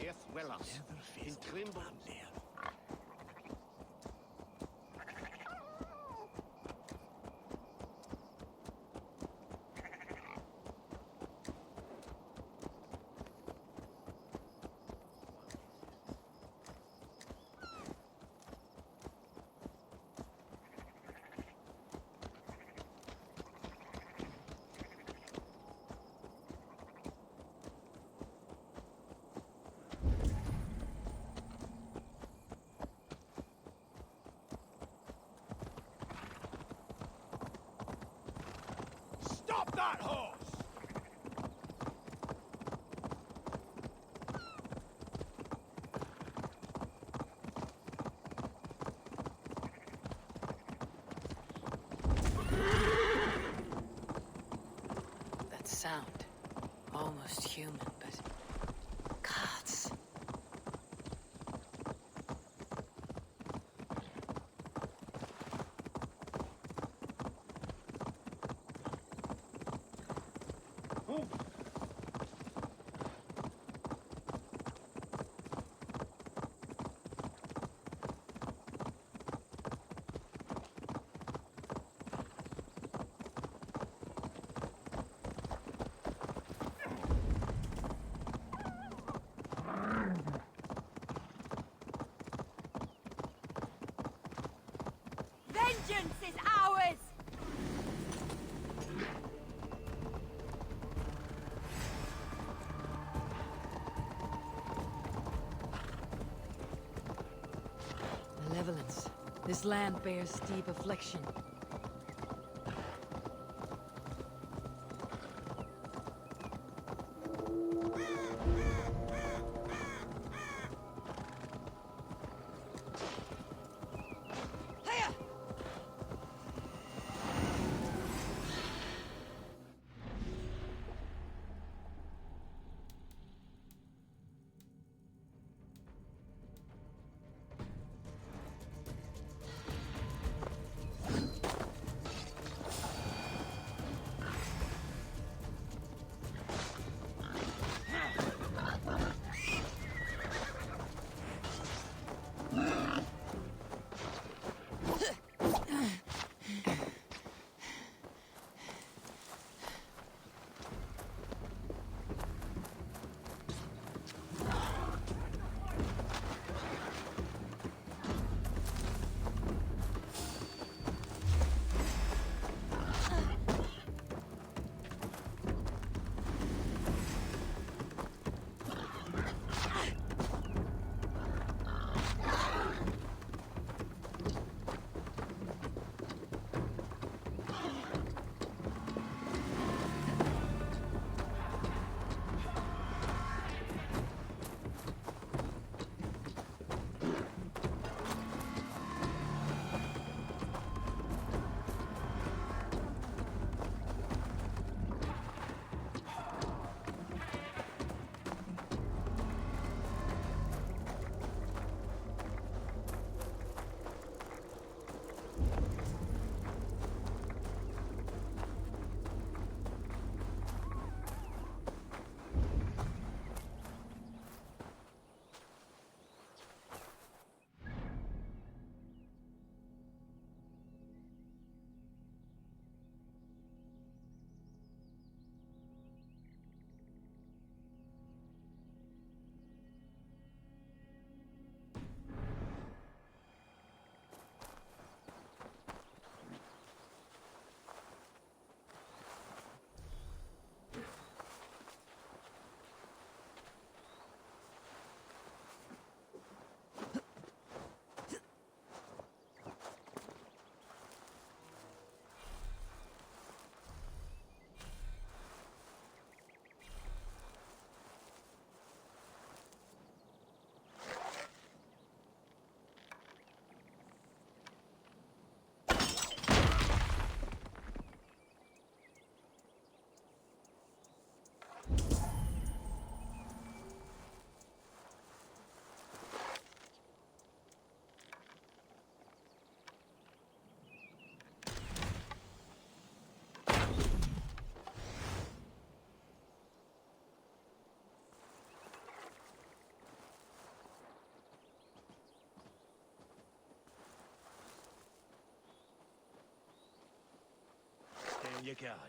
Earth dwellers in Trimble. Stop that horse! That sound. Almost human, but... gods. Vengeance is ours! Malevolence. This land bears deep affliction. Stand your guard.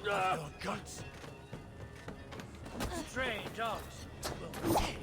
Your guts. Stray dogs will taste.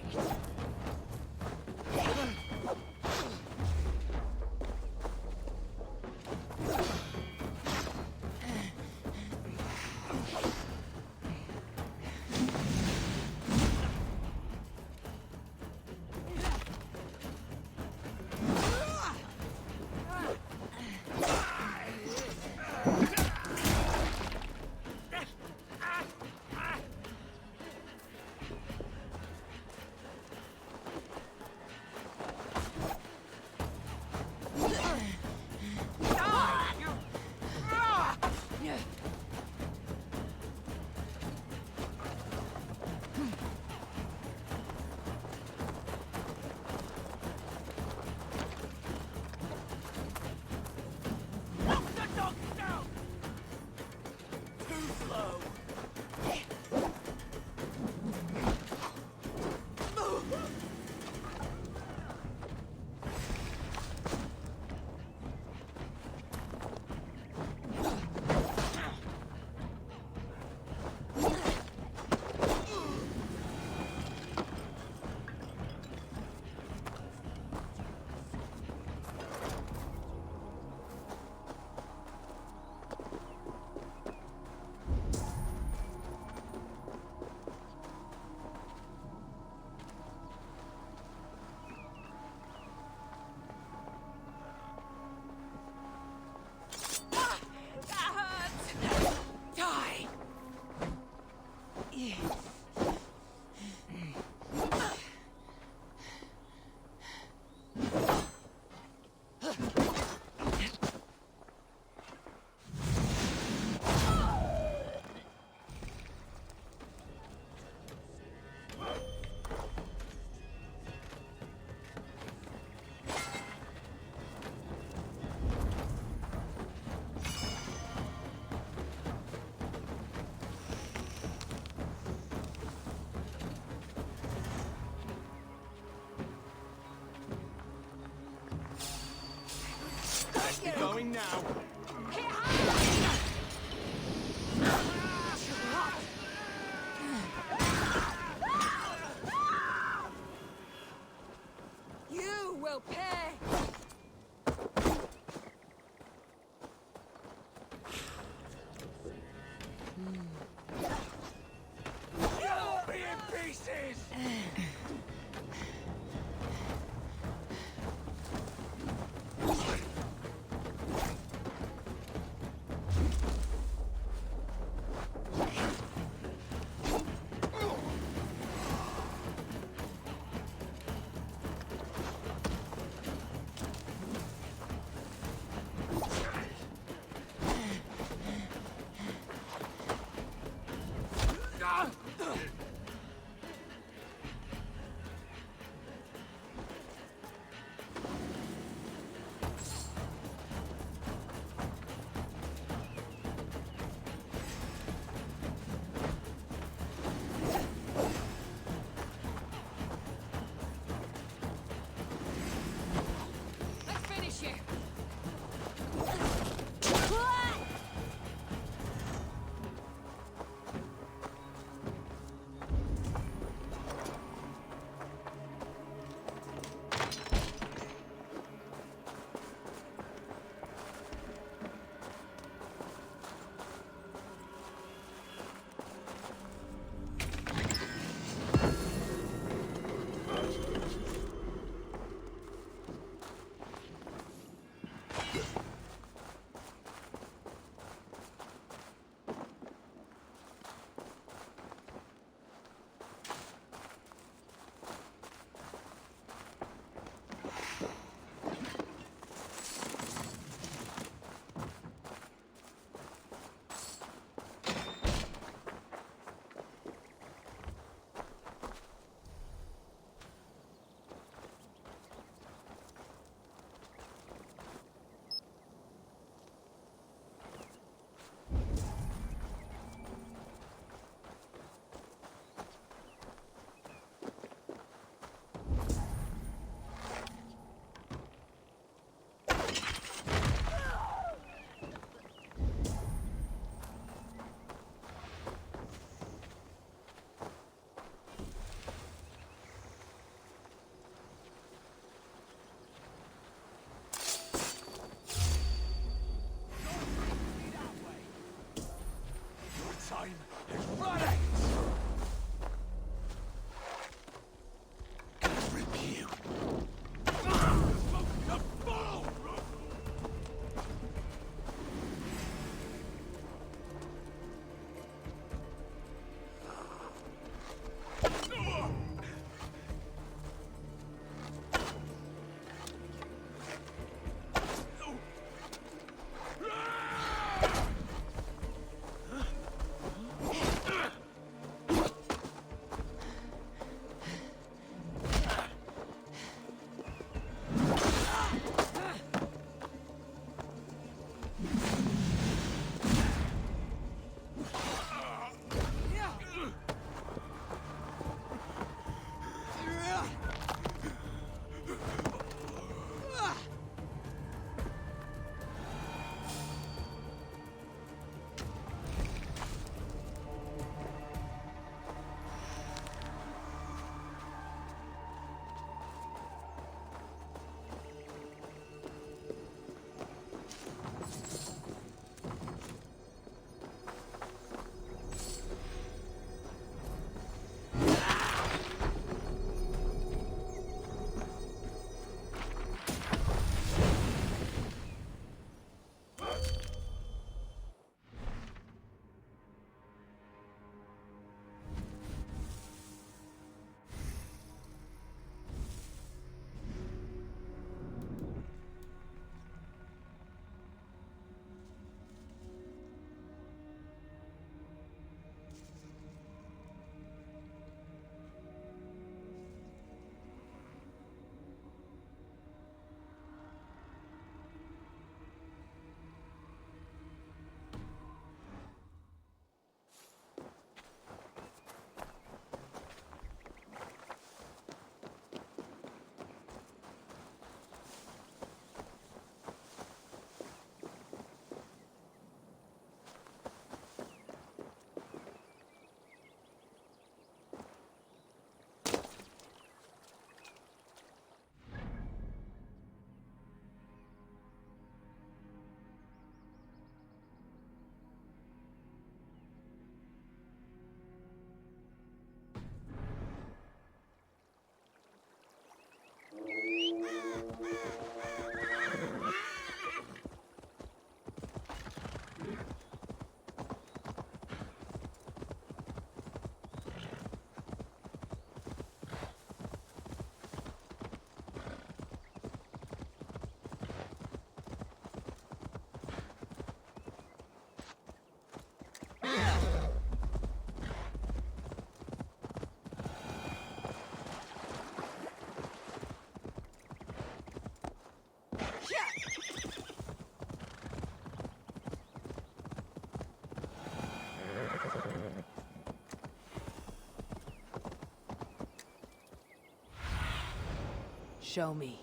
Show me.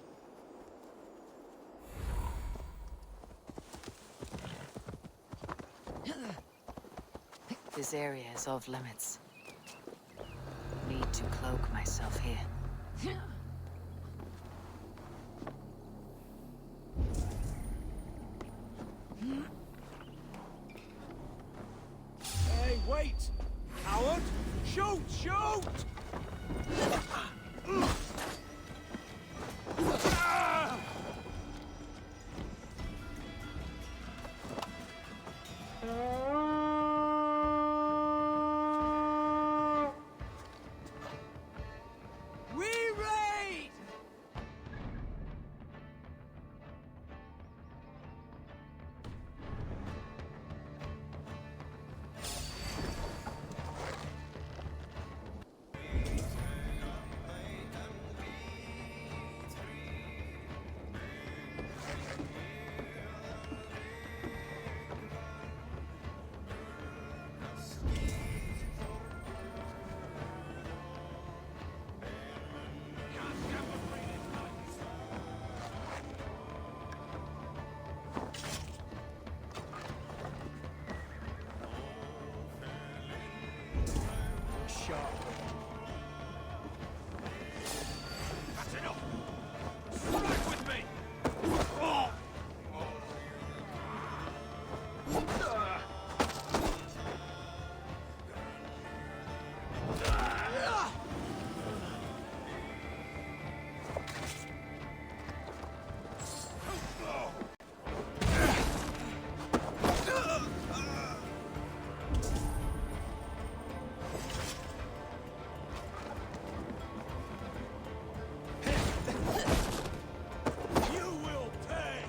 This area is off limits. Need to cloak myself here. Hey, wait! Coward! Shoot! Shoot! We raid! That's enough! Strike with me! Oh. You will pay!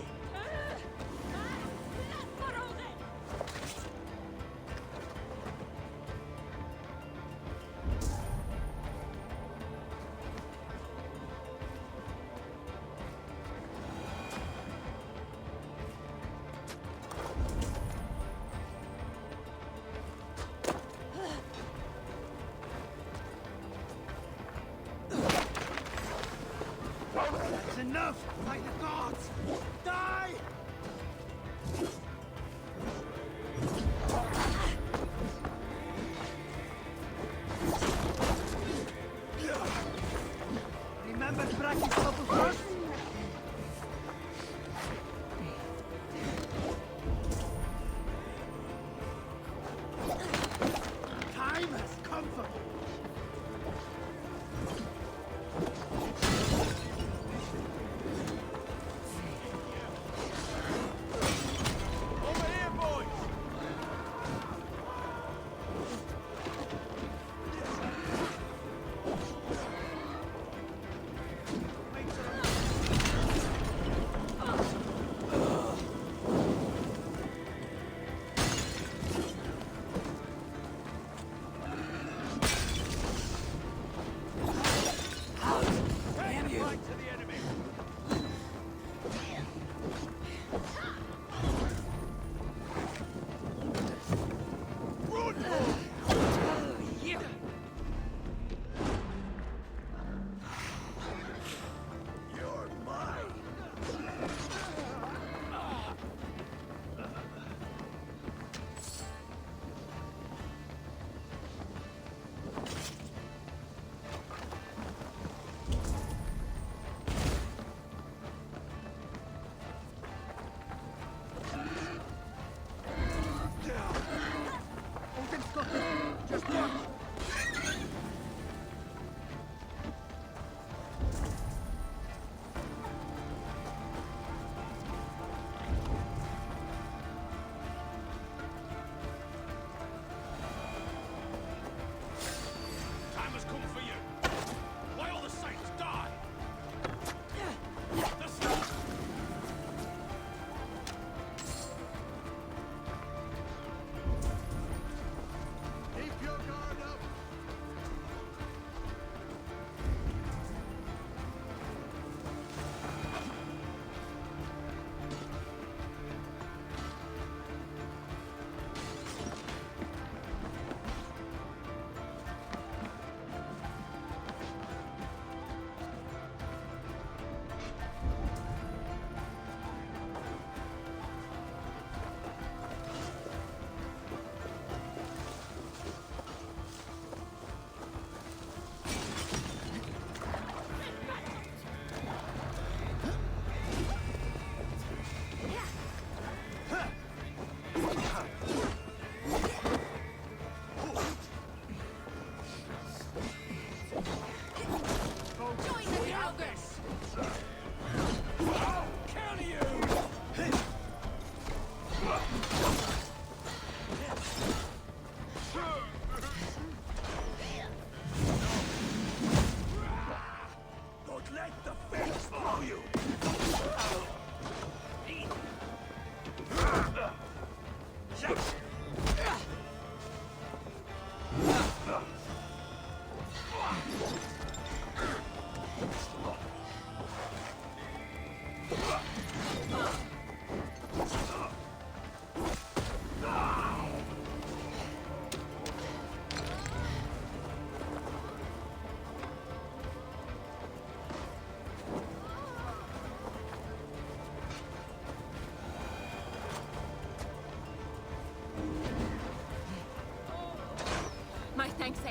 That's enough! By the gods! Die! Remember to practice proper first? Time has come for you! Over here, boys!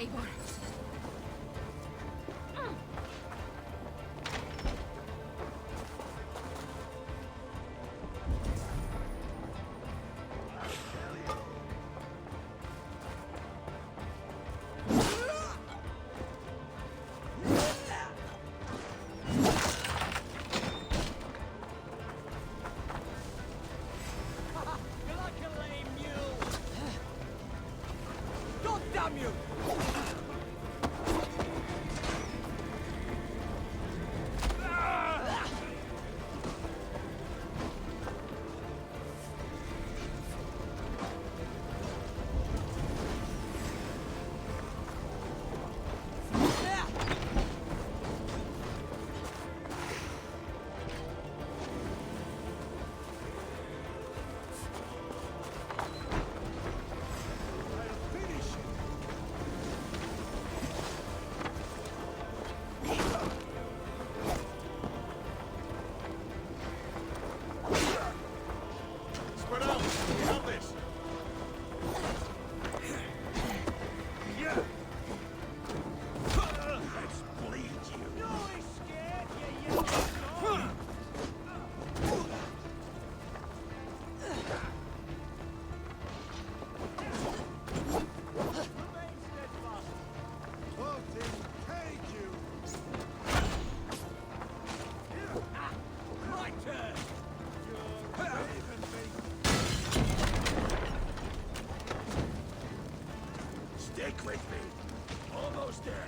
Eivor. Stick with me. Almost there.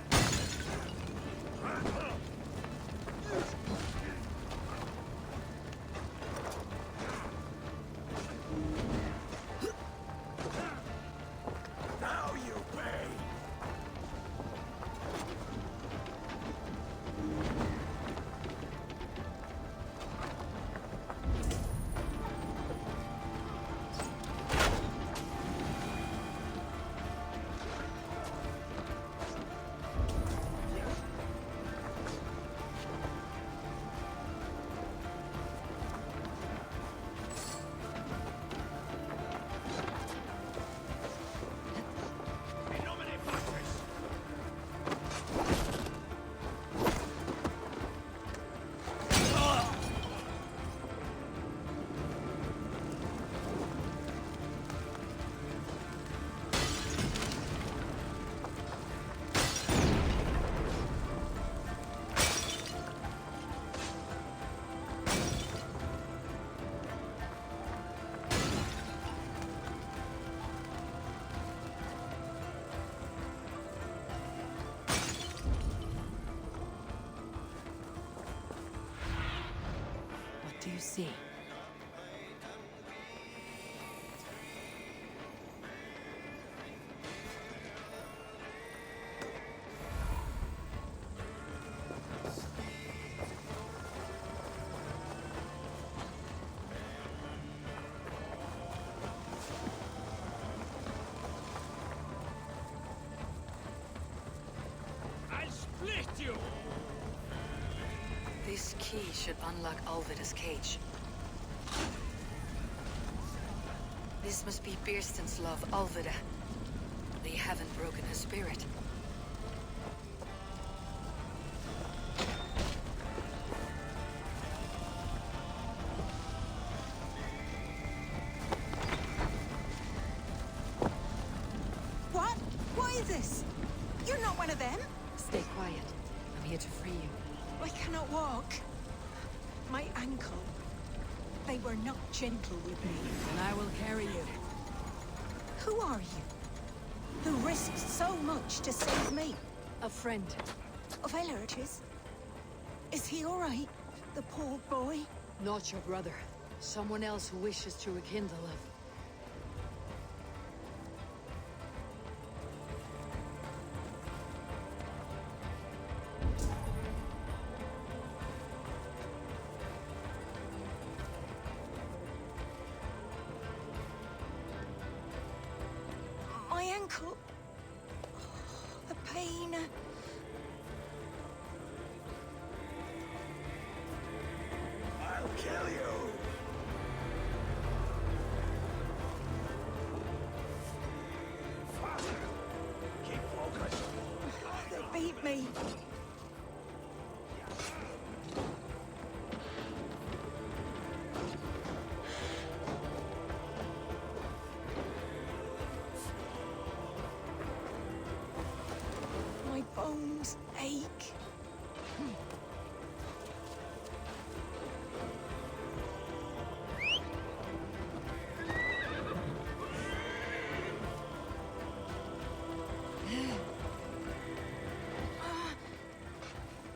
Now you pay. Do you see? I'll split you! This key should unlock Alvida's cage. This must be Birsten's love, Alvida. They haven't broken her spirit. What? What is this? You're not one of them? Stay quiet. I'm here to free you. I cannot walk. My ankle. They were not gentle with me. And I will carry you. Who are you? Who risked so much to save me? A friend. Of Ellert's? Is he all right? The poor boy? Not your brother. Someone else who wishes to rekindle love. My ankle. The pain. I'll kill you! Keep focused. me. My bones ache.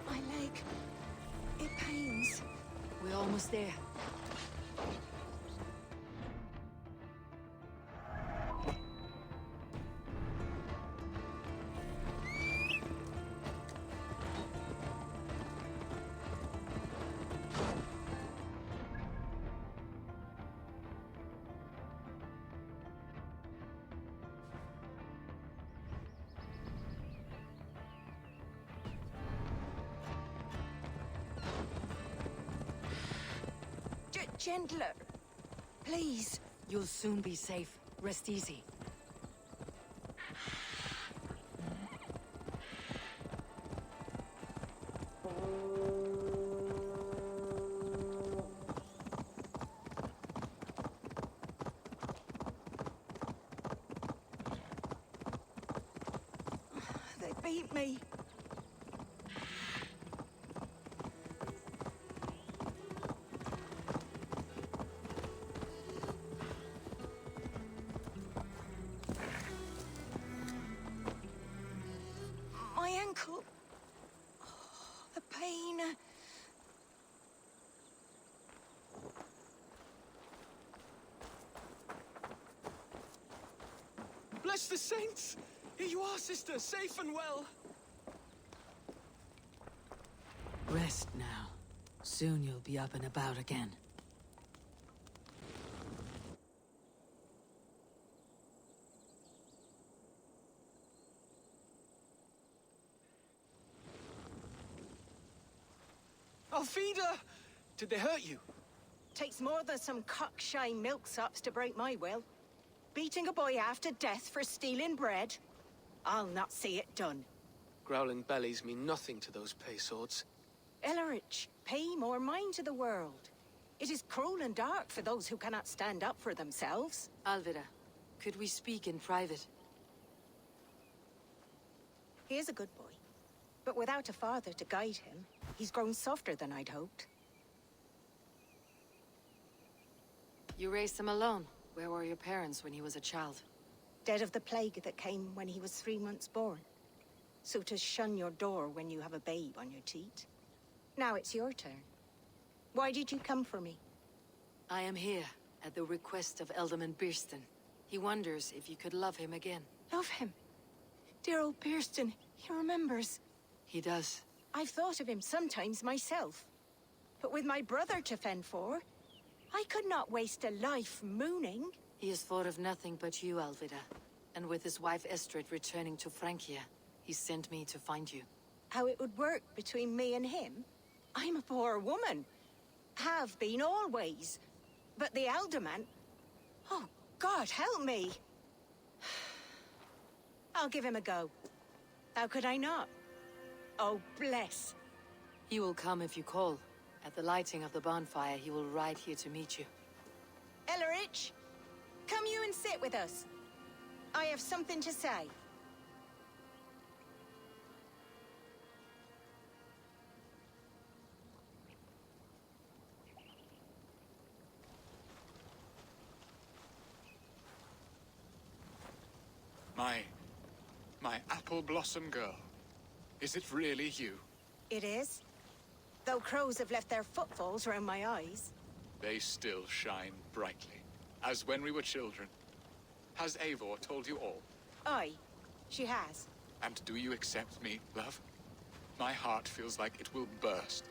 My leg. It pains. We're almost there. Gentler. Please. You'll soon be safe. Rest easy. They beat me. My ankle. Oh, the pain. Bless the saints! Here you are, sister, safe and well. Rest now. Soon you'll be up and about again. Alfida! Did they hurt you? Takes more than some cockshy milksops to break my will. Beating a boy half to death for stealing bread? I'll not see it done. Growling bellies mean nothing to those pay swords. Ellerich, pay more mind to the world. It is cruel and dark for those who cannot stand up for themselves. Alvida, could we speak in private? He is a good boy. But without a father to guide him, he's grown softer than I'd hoped. You raised him alone. Where were your parents when he was a child? Dead of the plague that came when he was 3 months born. So to shun your door when you have a babe on your teat. Now it's your turn. Why did you come for me? I am here at the request of Alderman Birston. He wonders if you could love him again. Love him? Dear old Birston, he remembers. He does. I've thought of him sometimes myself. But with my brother to fend for, I could not waste a life mooning. He has thought of nothing but you, Alvida. And with his wife Estrid returning to Francia, he sent me to find you. How it would work between me and him? I'm a poor woman. Have been always. But the alderman... Oh, God, help me. I'll give him a go. How could I not? Oh, bless. He will come if you call. At the lighting of the bonfire, he will ride here to meet you. Ellerich, come you and sit with us. I have something to say. My apple blossom girl. Is it really you? It is. Though crows have left their footfalls around my eyes. They still shine brightly, as when we were children. Has Eivor told you all? Aye, she has. And do you accept me, love? My heart feels like it will burst.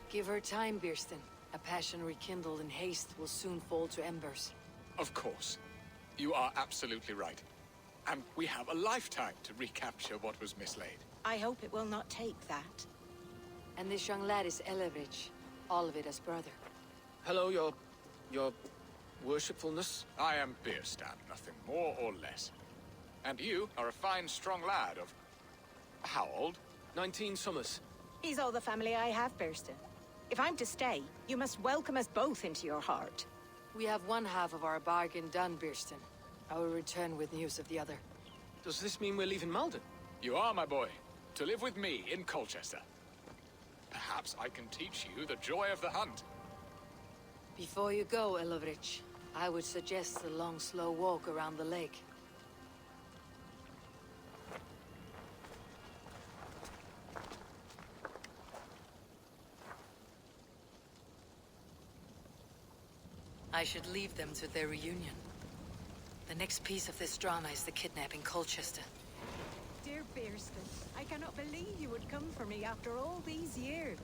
Give her time, Birston. A passion rekindled in haste will soon fall to embers. Of course. You are absolutely right. And we have a lifetime to recapture what was mislaid. I hope it will not take that. And this young lad is Ellerich, Olvida's brother. Hello, your worshipfulness. I am Bierstadt, nothing more or less. And you are a fine, strong lad of... how old? 19 summers. He's all the family I have, Burston. If I'm to stay, you must welcome us both into your heart. We have one half of our bargain done, Birston. I will return with news of the other. Does this mean we're leaving Malden? You are, my boy, to live with me in Colchester. Perhaps I can teach you the joy of the hunt. Before you go, Elovrich, I would suggest a long, slow walk around the lake. I should leave them to their reunion. The next piece of this drama is the kidnapping Colchester. Dear Burston, I cannot believe you would come for me after all these years.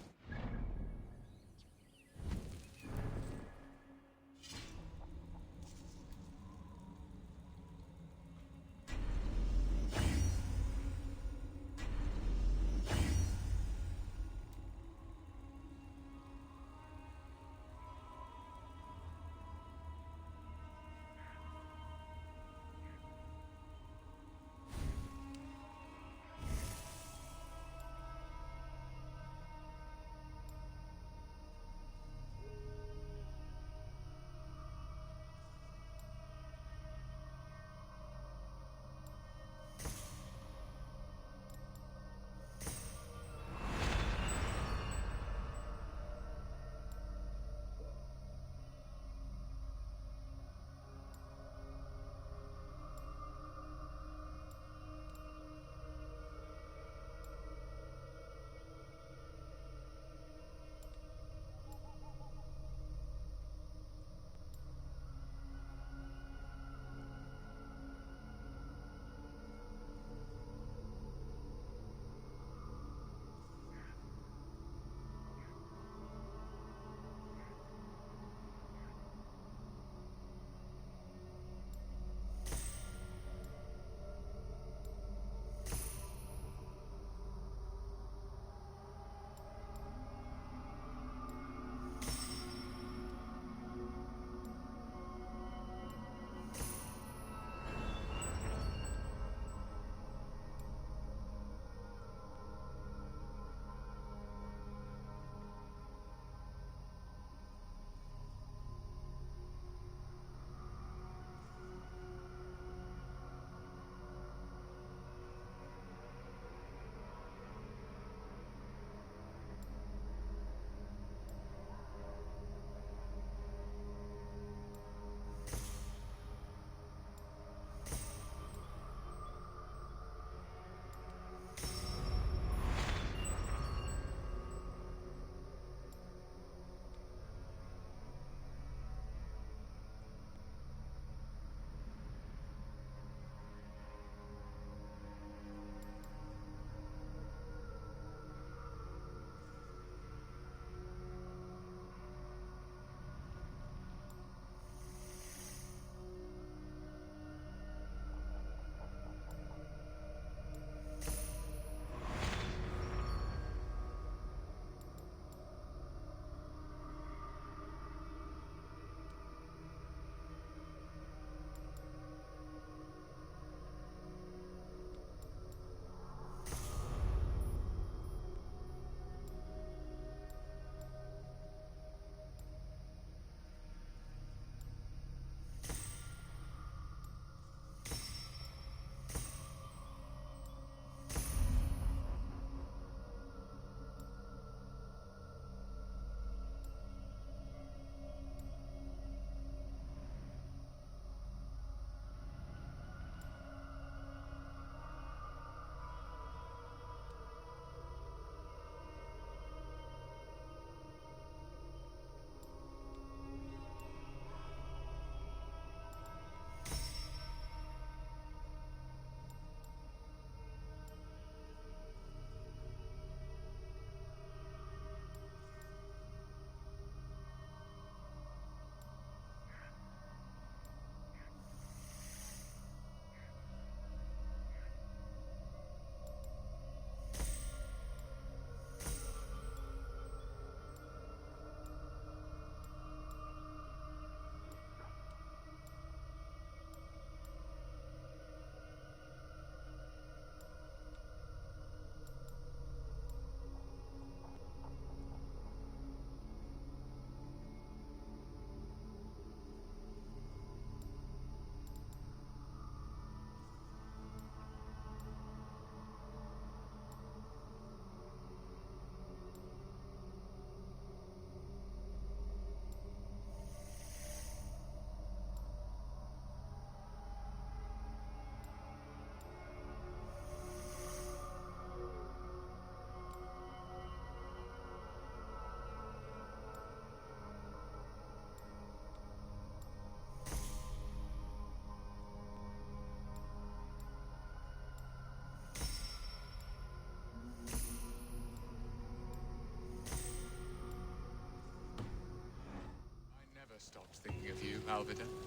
Belvedere.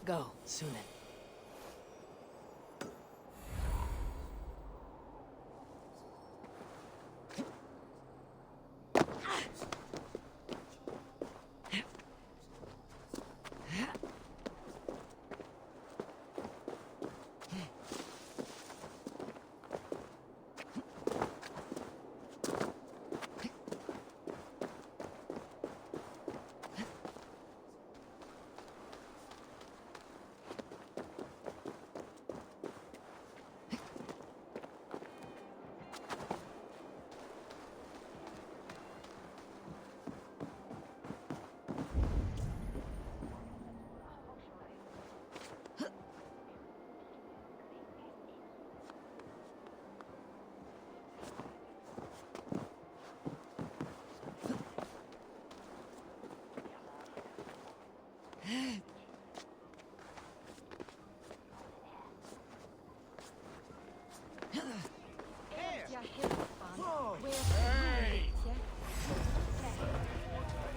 Go, Sunan.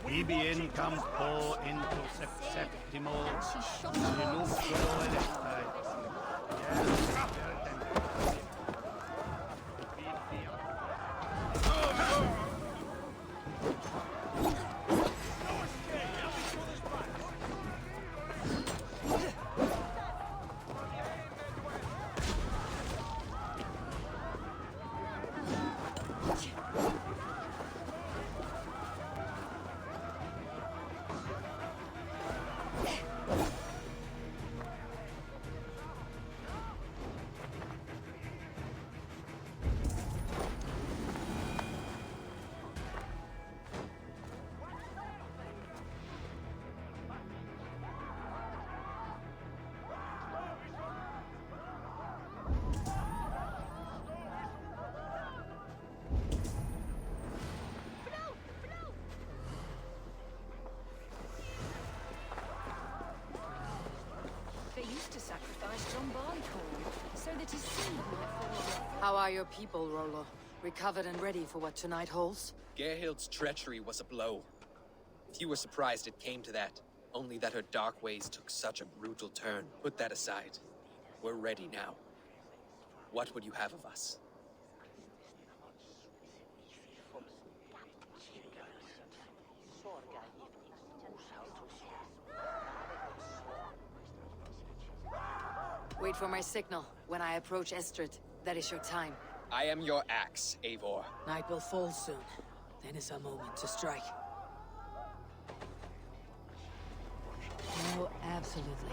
Ibi in campo into septimo minuto electai. have to sacrifice John Barleycorn, so that his seed might fall. How are your people, Rollo? Recovered and ready for what tonight holds? Gerhild's treachery was a blow. Few were surprised it came to that, only that her dark ways took such a brutal turn. Put that aside. We're ready now. What would you have of us? Wait for my signal. When I approach Estrid, that is your time. I am your axe, Eivor. Night will fall soon. Then is our moment to strike. Oh, absolutely.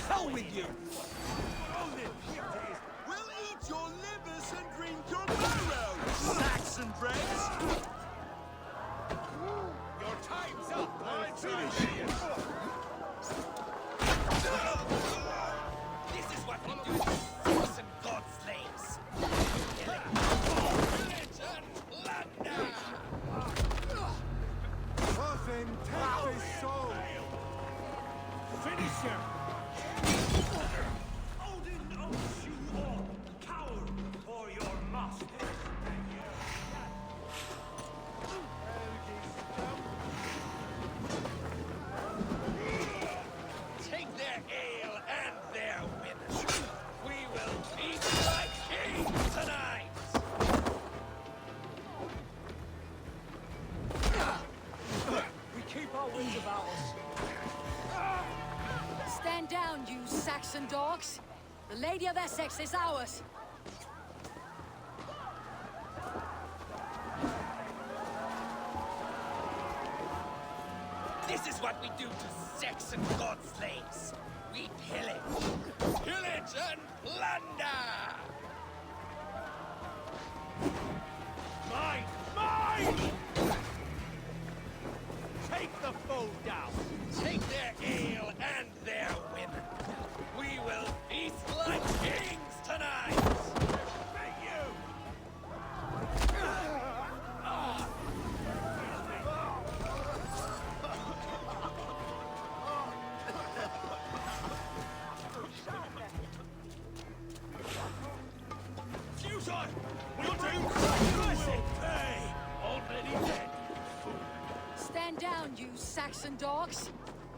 Hell with you! We'll eat your livers and drink your marrow, Saxon dregs! Your time's up, I finish you! This is what we do to Saxon god slaves! Pillage and plunder! Often take his soul! Finish him! Odin owes you all, coward, for your master. Take their ale and their women. We will feast like kings tonight. We keep our wits about us. Stand down, you Saxon dogs! The Lady of Essex is ours! This is what we do to Saxon god slaves. We pillage. Pillage and plunder! Mine! Mine! Take the foe down! Take their ale and their women! We will feast like kings tonight! Thank you! Futile! We'll do classic pay! Already dead! Stand down, you Saxon dogs!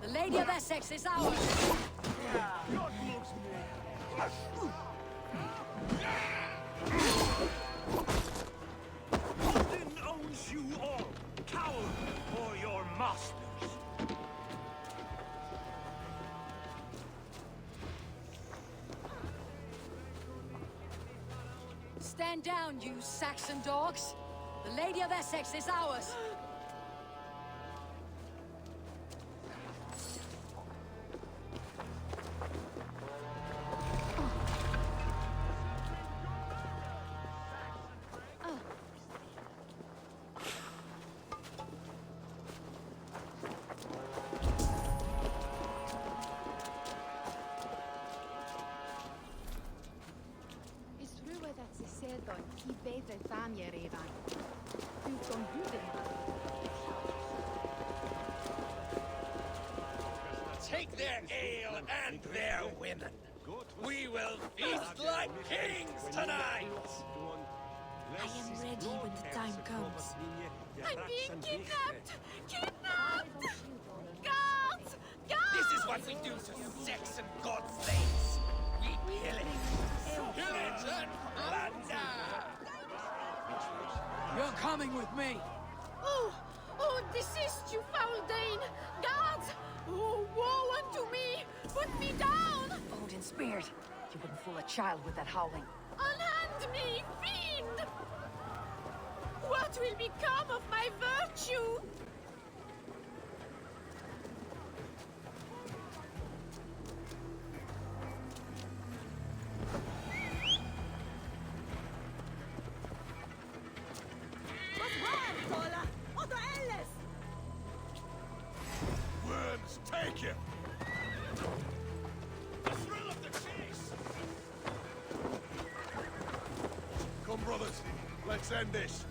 The Lady of Essex is ours! God loves me! Odin owns you all, coward, for your masters! Stand down, you Saxon dogs! The Lady of Essex is ours! Take their ale and their women. We will feast like kings tonight! I am ready when the time comes. I'm being kidnapped! Kidnapped! Guards! Guards! This is what we do to Saxon god slaves. We pillage. Pillage and plunder! You're coming with me! Oh! Oh, desist, you foul Dane! Guards! Oh, woe unto me! Put me down! Odin's spirit! You wouldn't fool a child with that howling. Unhand me, fiend! What will become of my virtue? brothers. Let's end this.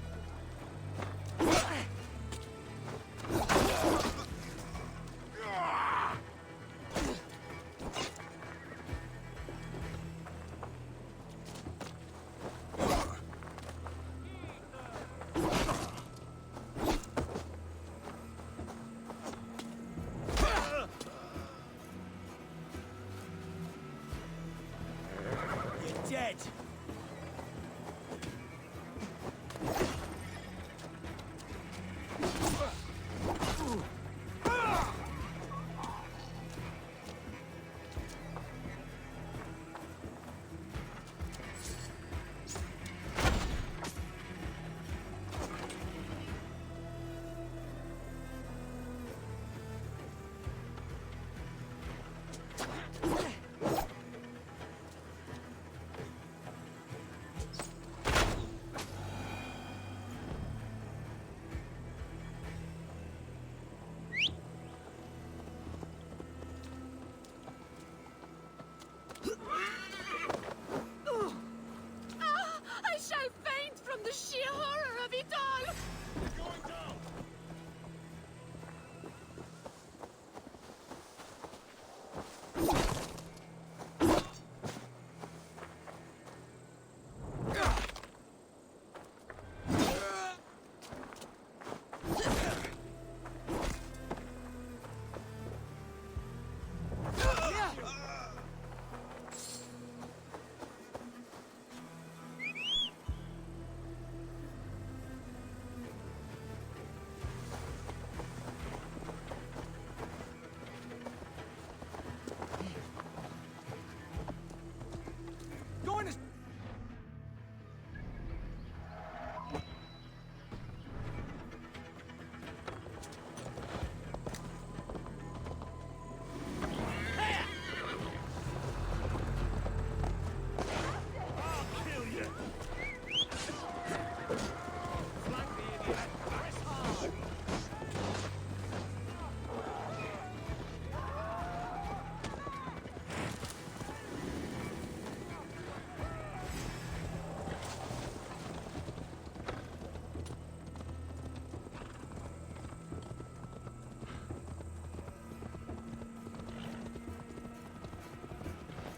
You're dead. I shall faint from the sheer horror of it all!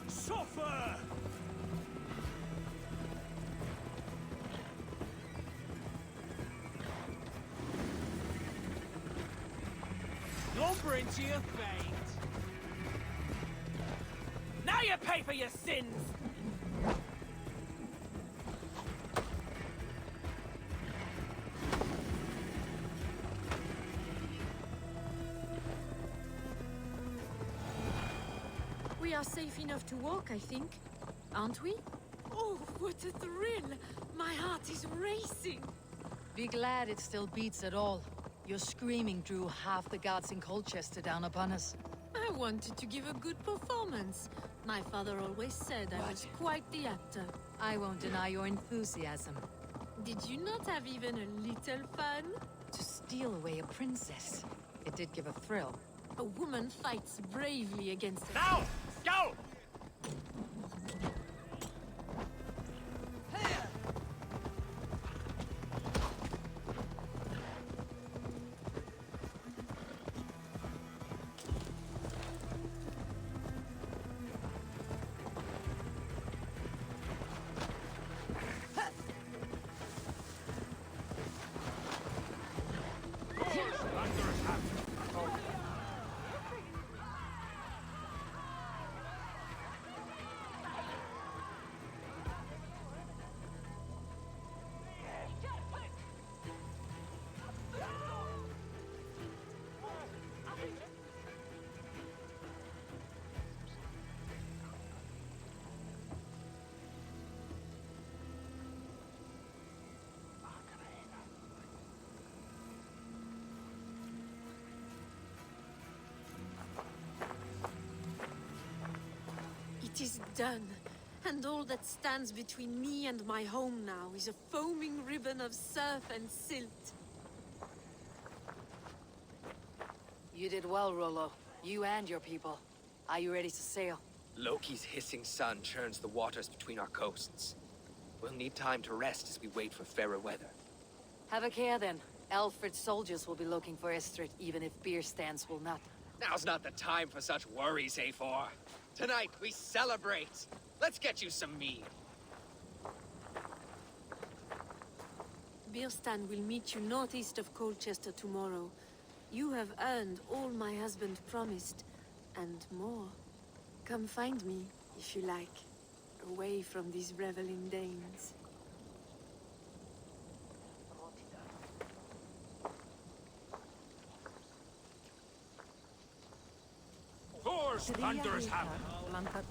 Suffer! Lumbering to your fate. Now you pay for your sins! We are safe enough to walk, I think. Aren't we? Oh, what a thrill! My heart is racing! Be glad it still beats at all. Your screaming drew half the guards in Colchester down upon us. I wanted to give a good performance. My father always said I was quite the actor. I won't deny your enthusiasm. Did you not have even a little fun? To steal away a princess. It did give a thrill. A woman fights bravely against a... Now! Go! It is done. And all that stands between me and my home now is a foaming ribbon of surf and silt. You did well, Rollo. You and your people. Are you ready to sail? Loki's hissing sun churns the waters between our coasts. We'll need time to rest as we wait for fairer weather. Have a care then. Alfred's soldiers will be looking for Estrid, even if beer stands will not. Now's not the time for such worries, A4. Tonight, we celebrate. Let's get you some mead. Bierstan will meet you northeast of Colchester tomorrow. You have earned all my husband promised, and more. Come find me, if you like, away from these reveling Danes. Thor's thunderous hammer.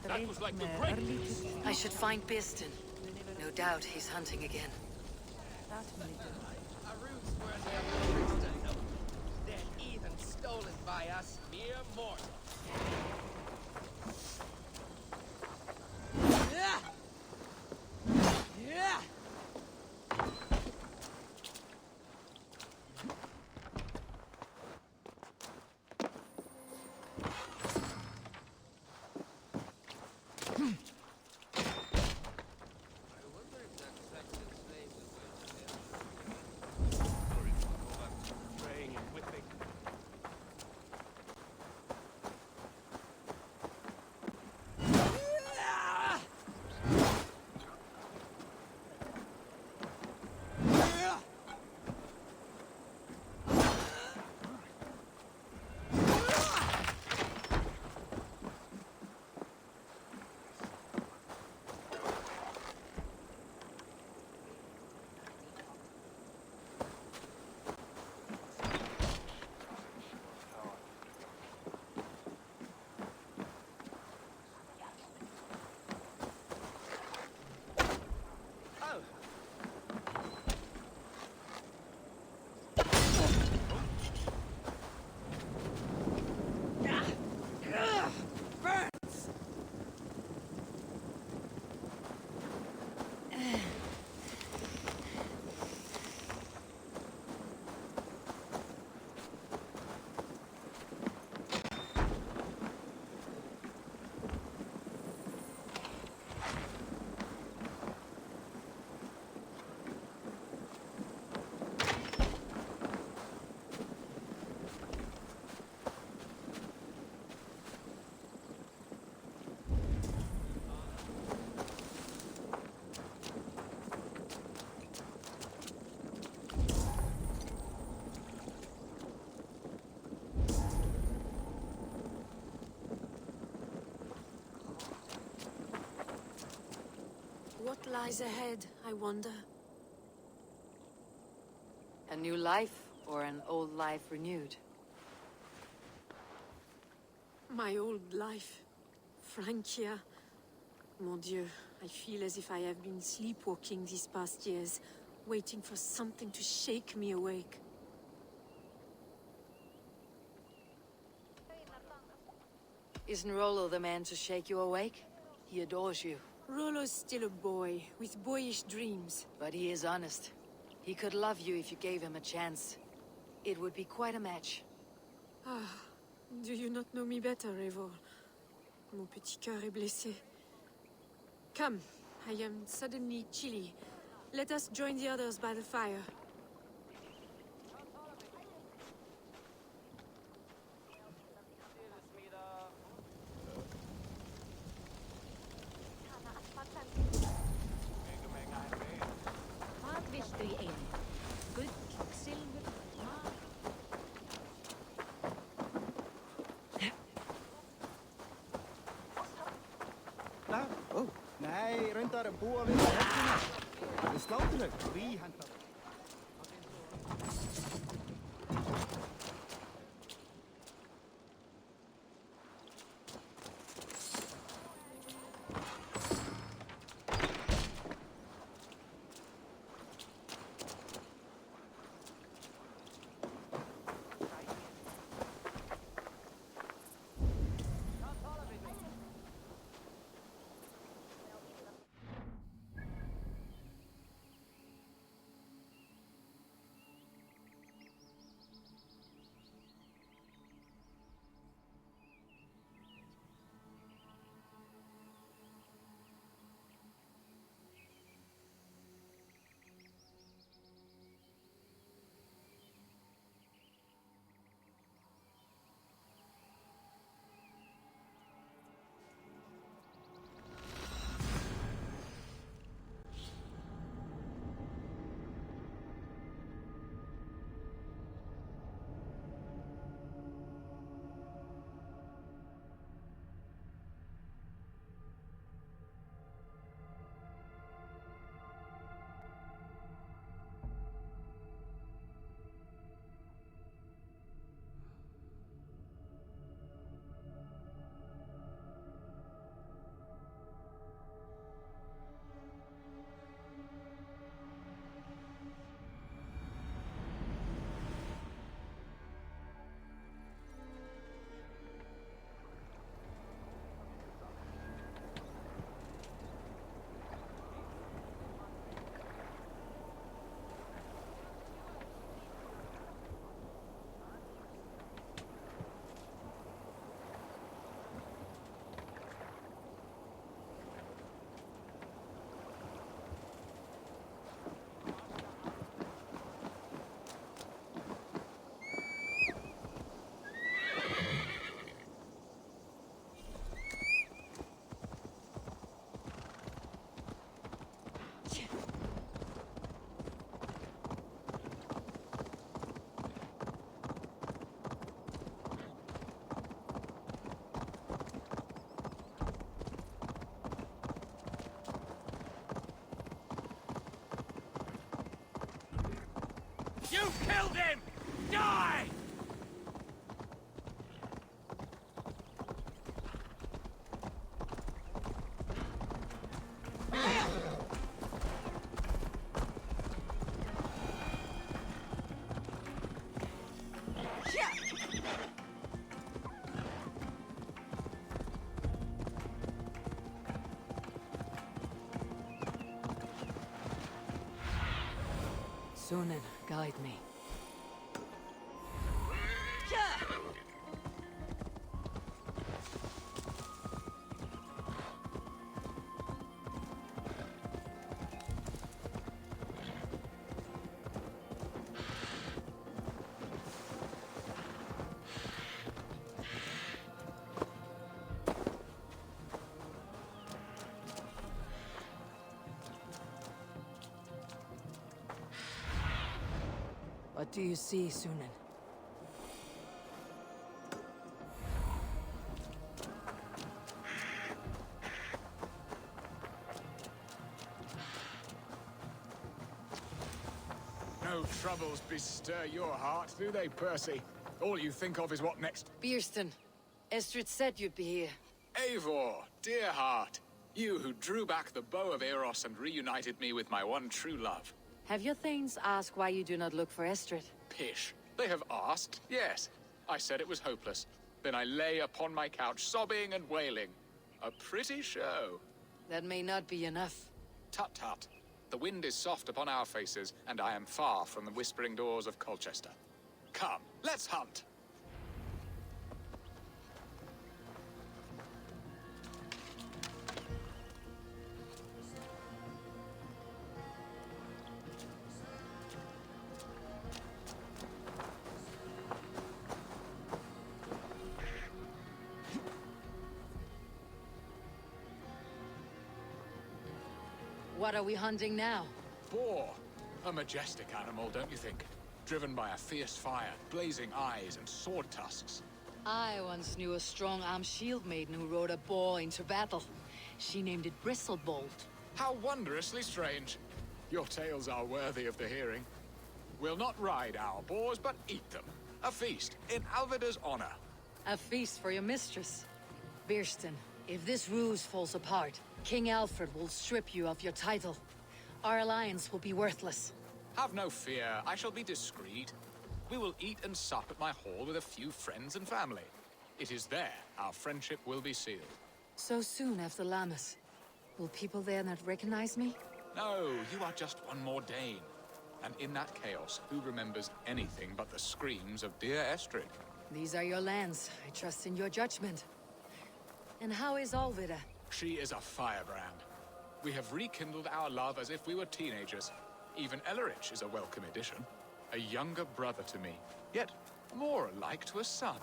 That was like the great news. I should find Bierstan. No doubt he's hunting again. They're even stolen by us mere mortals. What lies ahead, I wonder? A new life, or an old life renewed? My old life. Francia. Mon Dieu, I feel as if I have been sleepwalking these past years, waiting for something to shake me awake. Isn't Rollo the man to shake you awake? He adores you. Rollo's still a boy, with boyish dreams. But he is honest. He could love you if you gave him a chance. It would be quite a match. Ah, do you not know me better, Eivor? Mon petit cœur est blessé. Come, I am suddenly chilly. Let us join the others by the fire. Nei, reyndar búa við það helgina. Við slátum þau, tvíhenda. Sunan, guide me. What do you see, Sunan? No troubles bestir your heart, do they, Percy? All you think of is what next? Beerston, Estrid said you'd be here. Eivor, dear heart. You who drew back the bow of Eros and reunited me with my one true love. Have your thanes asked why you do not look for Estrid? Pish. They have asked, yes. I said it was hopeless. Then I lay upon my couch, sobbing and wailing. A pretty show. That may not be enough. Tut-tut. The wind is soft upon our faces, and I am far from the whispering doors of Colchester. Come, let's hunt! What are we hunting now? Boar. A majestic animal, don't you think? Driven by a fierce fire, blazing eyes, and sword tusks. I once knew a strong-armed shield maiden who rode a boar into battle. She named it Bristlebolt. How wondrously strange. Your tales are worthy of the hearing. We'll not ride our boars, but eat them. A feast, in Alvida's honor. A feast for your mistress. Beerston, if this ruse falls apart, King Alfred will strip you of your title. Our alliance will be worthless. Have no fear, I shall be discreet. We will eat and sup at my hall with a few friends and family. It is there our friendship will be sealed. So soon after Lammas. Will people there not recognize me? No, you are just one more Dane. And in that chaos, who remembers anything but the screams of dear Estrid? These are your lands. I trust in your judgment. And how is Alvida? She is a firebrand. We have rekindled our love as if we were teenagers. Even Ellerich is a welcome addition. A younger brother to me, yet more alike to a son.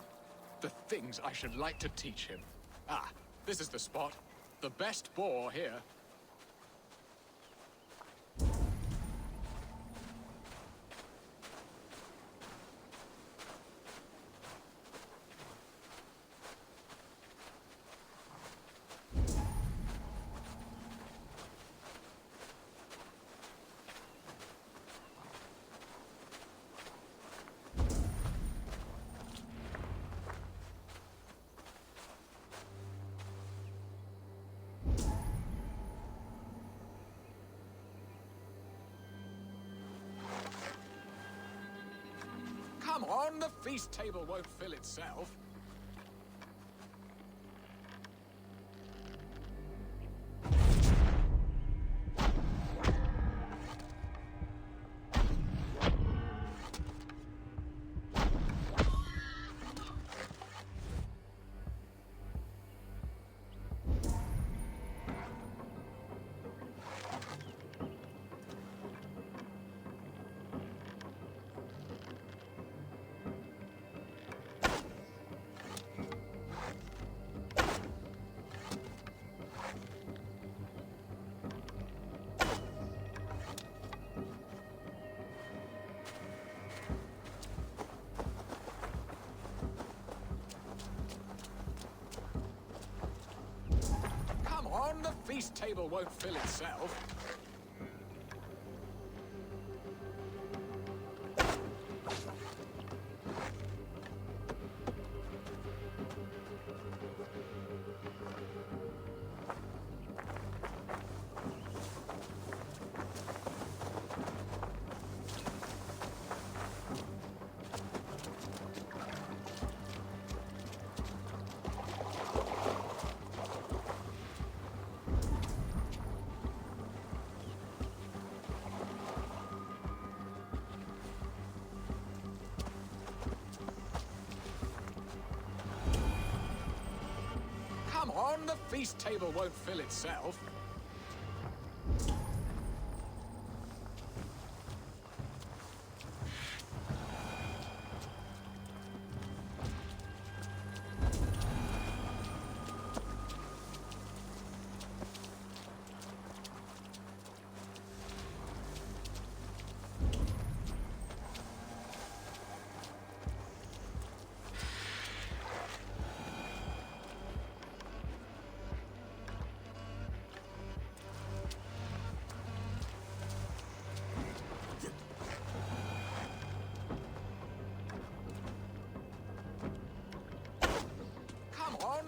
The things I should like to teach him. Ah, this is the spot. The best boar here. Come on, the feast table won't fill itself. The feast table won't fill itself. on, the feast table won't fill itself.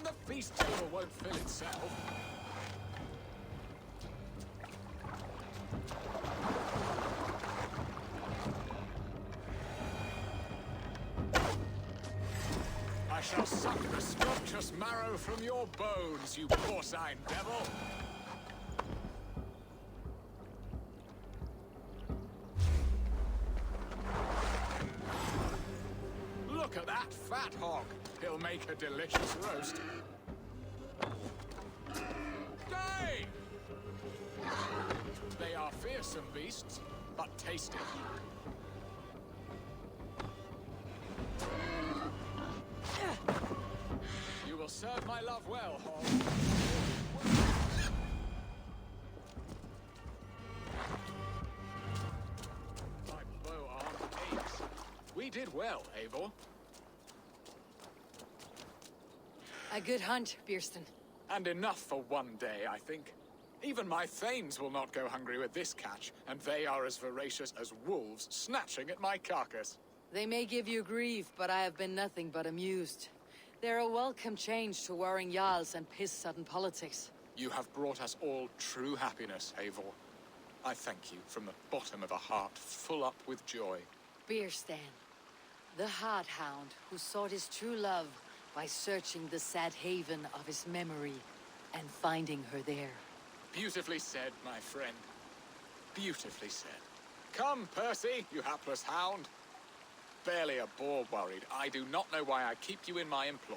The feast table won't fill itself. I shall suck the scrumptious marrow from your bones, you porcine devil! Look at that fat hog! He'll make a delicious roast. Stay! They are fearsome beasts, but tasty. You will serve my love well, hog. My bow arm aches. We did well, Eivor. A good hunt, Bierston. And enough for one day, I think. Even my thanes will not go hungry with this catch, and they are as voracious as wolves snatching at my carcass. They may give you grief, but I have been nothing but amused. They're a welcome change to warring jarls and piss-sudden politics. You have brought us all true happiness, Eivor. I thank you from the bottom of a heart full up with joy. Bierstan, the Heart Hound who sought his true love by searching the sad haven of his memory and finding her there. Beautifully said, my friend. Beautifully said. Come, Percy, you hapless hound. Barely a boar worried. I do not know why I keep you in my employ.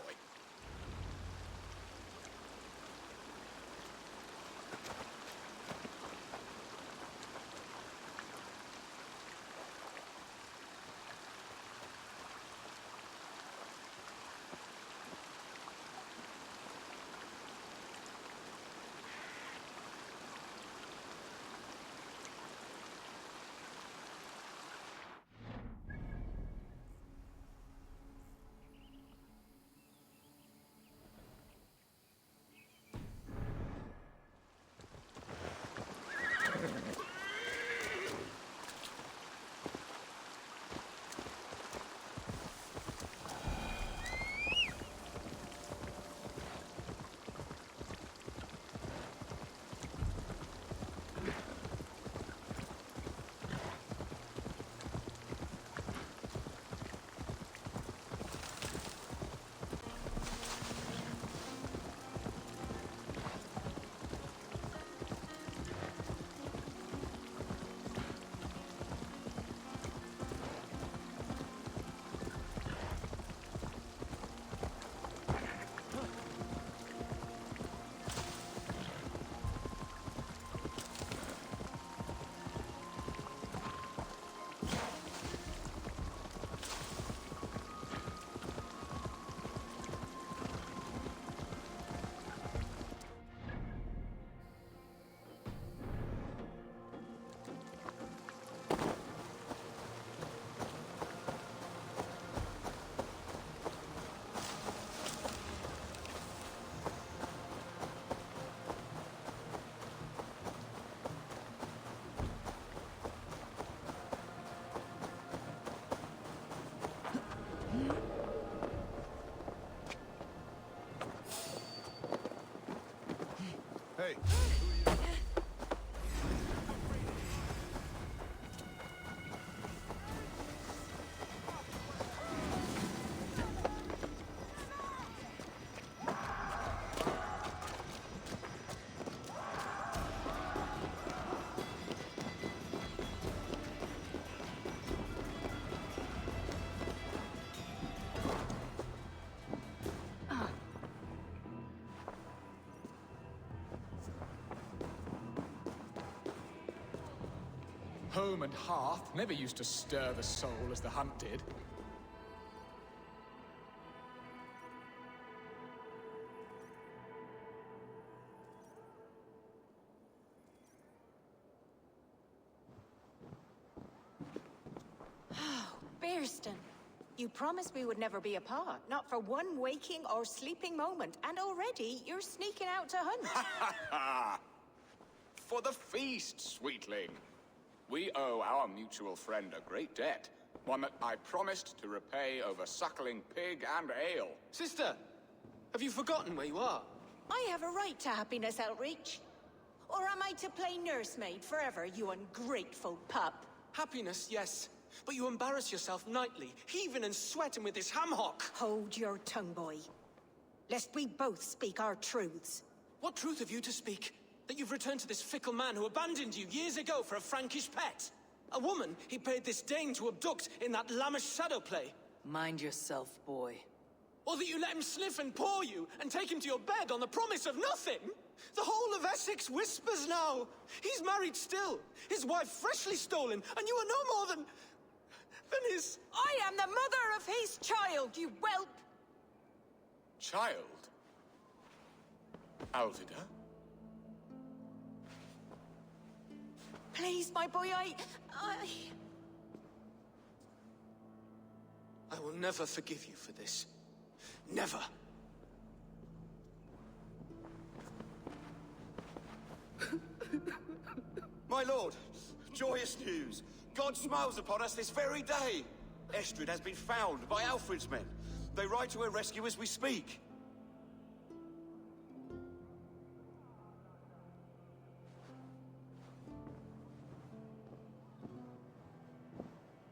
Hey. Home and hearth never used to stir the soul as the hunt did. Bearston, you promised we would never be apart, not for one waking or sleeping moment, and already you're sneaking out to hunt. For the feast, sweetling. We owe our mutual friend a great debt, one that I promised to repay over suckling pig and ale. Sister, have you forgotten where you are? I have a right to happiness, Outreach. Or am I to play nursemaid forever, you ungrateful pup? Happiness, yes. But you embarrass yourself nightly, heaving and sweating with this ham-hock. Hold your tongue, boy. Lest we both speak our truths. What truth have you to speak? That you've returned to this fickle man who abandoned you years ago for a Frankish pet? A woman he paid this Dane to abduct in that lammish shadow play? Mind yourself, boy. Or that you let him sniff and paw you, and take him to your bed on the promise of nothing? The whole of Essex whispers now. He's married still, his wife freshly stolen, and you are no more than his... I am the mother of his child, you whelp! Child? Alvida? Please, my boy, I will never forgive you for this. Never. My lord, joyous news. God smiles upon us this very day. Estrid has been found by Alfred's men. They ride to her rescue as we speak.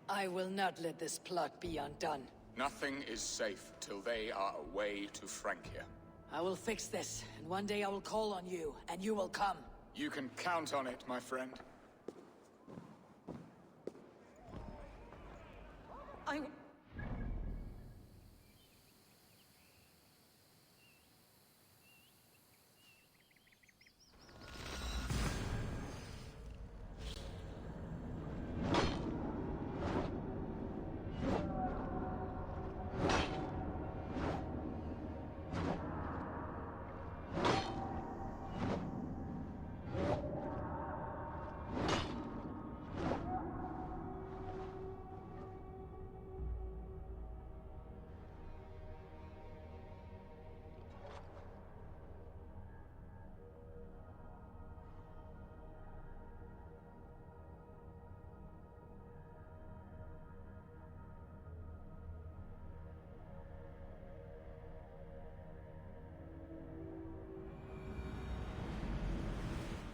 I will not let this plot be undone. Nothing is safe till they are away to Francia. I will fix this, and one day I will call on you, and you will come. You can count on it, my friend.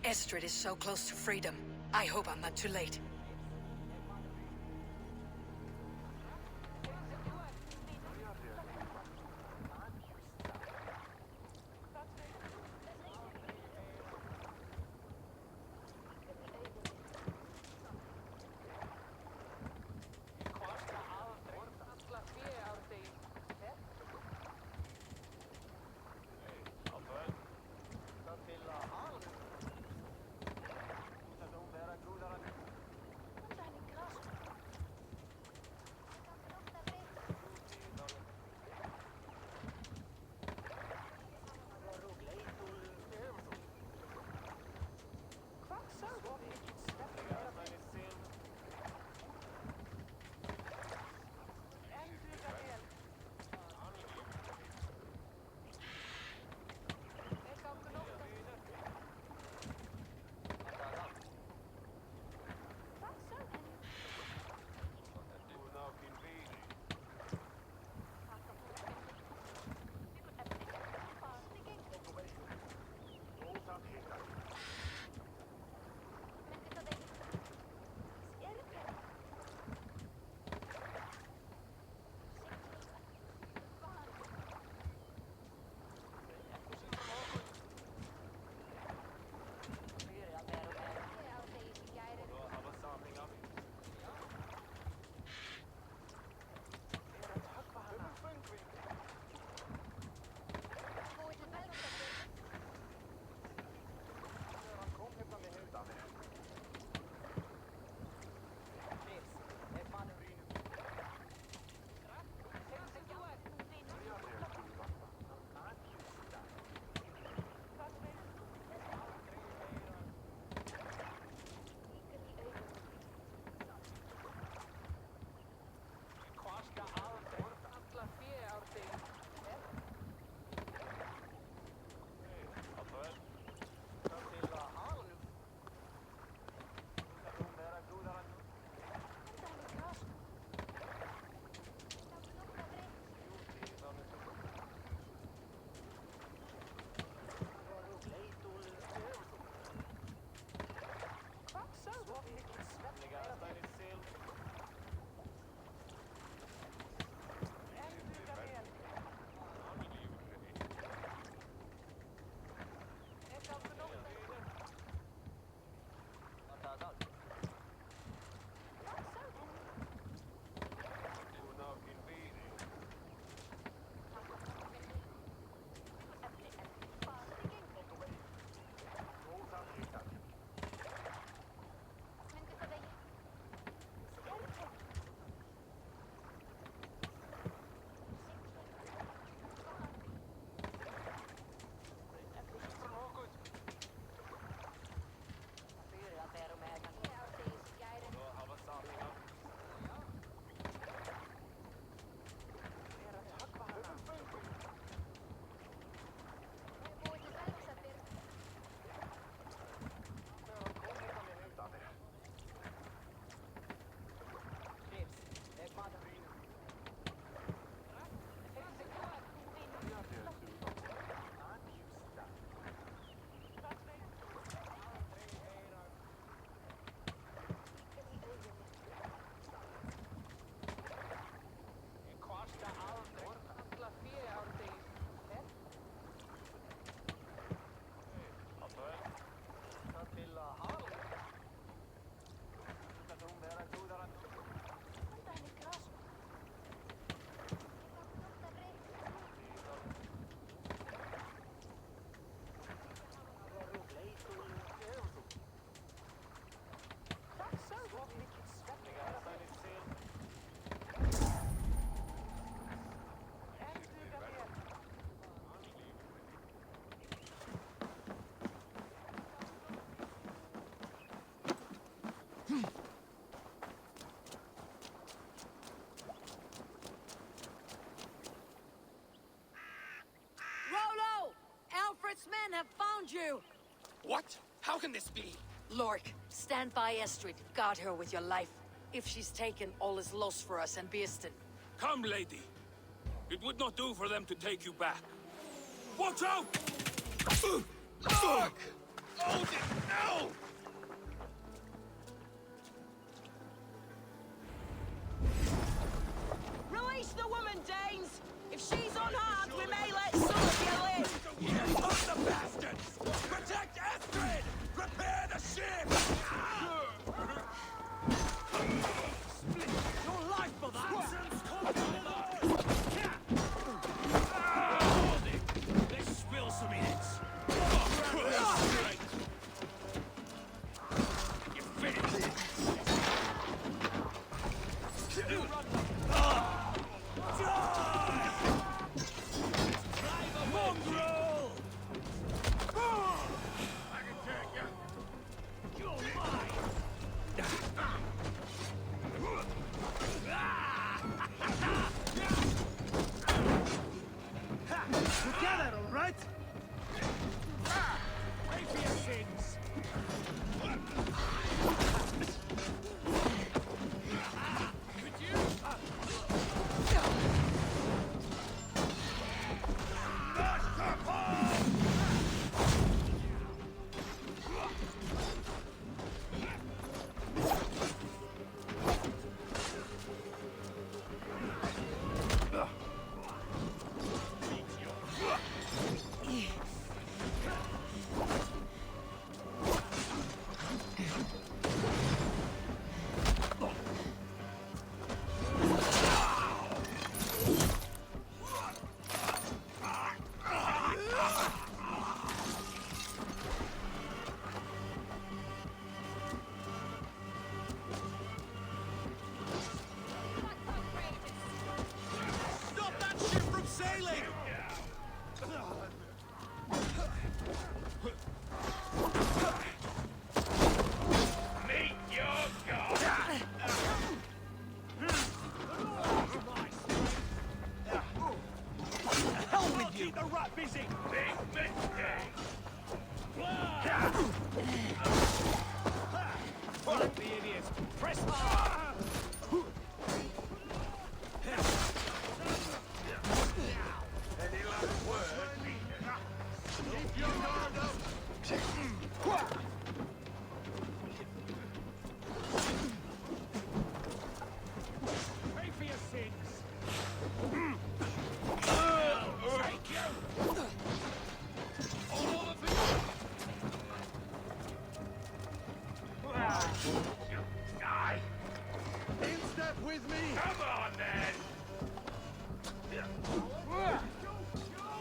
Estrid is so close to freedom. I hope I'm not too late. Rollo! Alfred's men have found you! What? How can this be? Lork, stand by Estrid. Guard her with your life. If she's taken, all is lost for us and Beeston. Come, lady. It would not do for them to take you back. Watch out! Lork! Odin, no! Release the woman, Danes! If she's unharmed, we may let some of you live! Yes, the bastards! Protect Astrid! Repair the ship! Your life for that! Let's spill some hits! You finished! Mongrel! I can take you. You're mine! Together, all right? Pay for your sins! Stop that ship from sailing! Meet your god! Hell with you! Keep the rat busy! Big mistake! Fuck the idiots! Press Any last word? Keep your guard up! Pay for your sins! Take you! All over for you! Die! In step with me! Come on, then!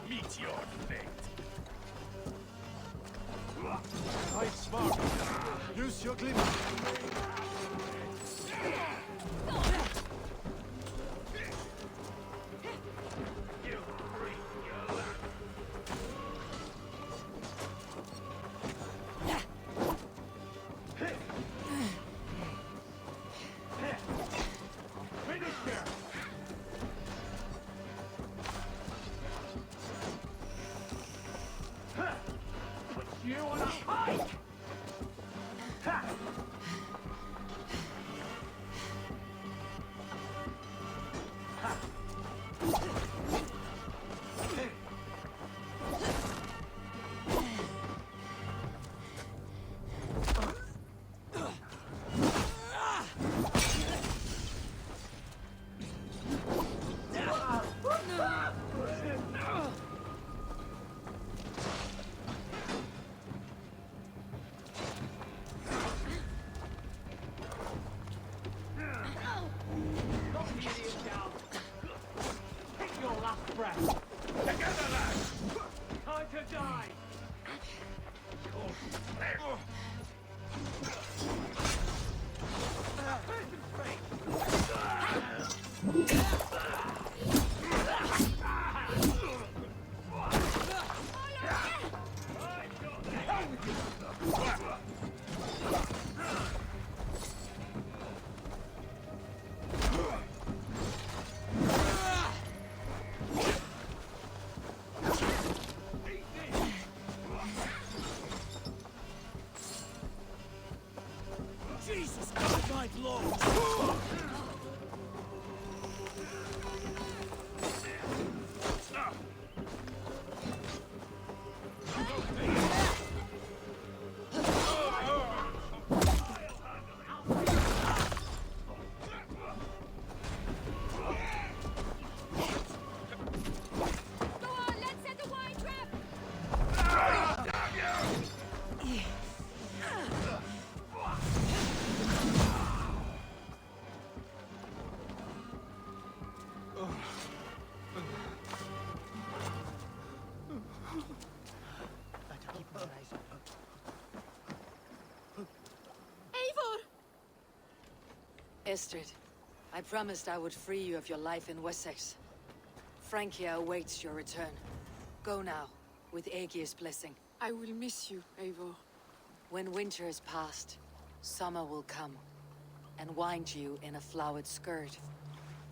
Meet your fate! Fight smart. Use your glimmer. You freak, you lad! Finish here! Put you on a pike! Jesus God, my lord! Estrid, I promised I would free you of your life in Wessex. Francia awaits your return. Go now, with Aegir's blessing. I will miss you, Eivor. When winter is past, summer will come, and wind you in a flowered skirt.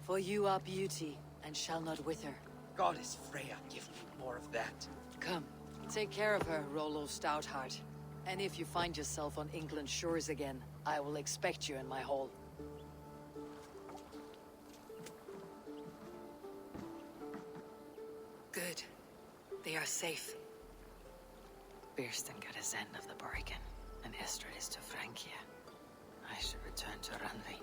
For you are beauty, and shall not wither. Goddess Freya, give me more of that. Come, take care of her, Rollo Stoutheart. And if you find yourself on England's shores again, I will expect you in my hall. Good. They are safe. Birsten got his end of the bargain, and Estrid is to Francia. I should return to Randvi.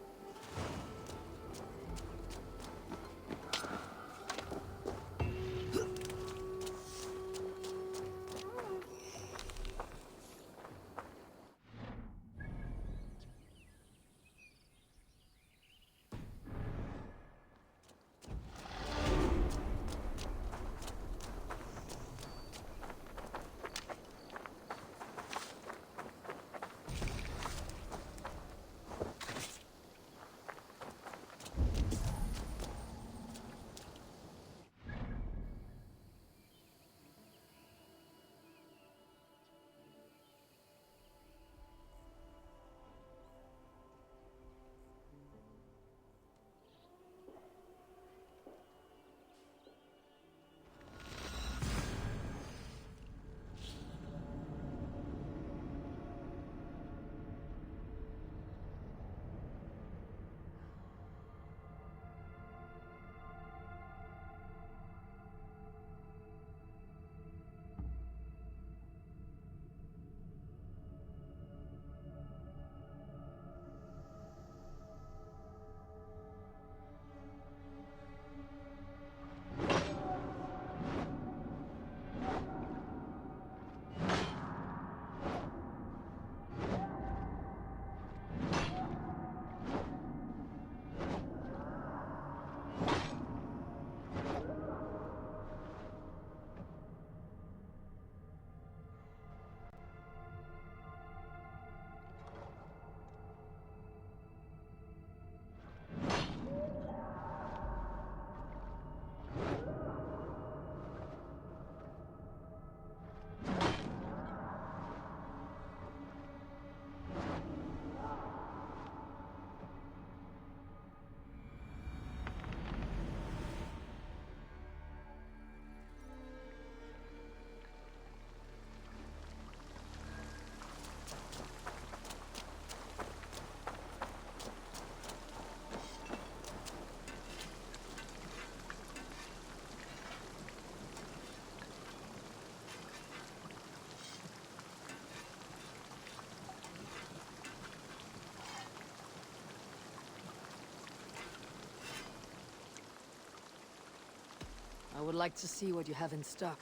I would like to see what you have in stock.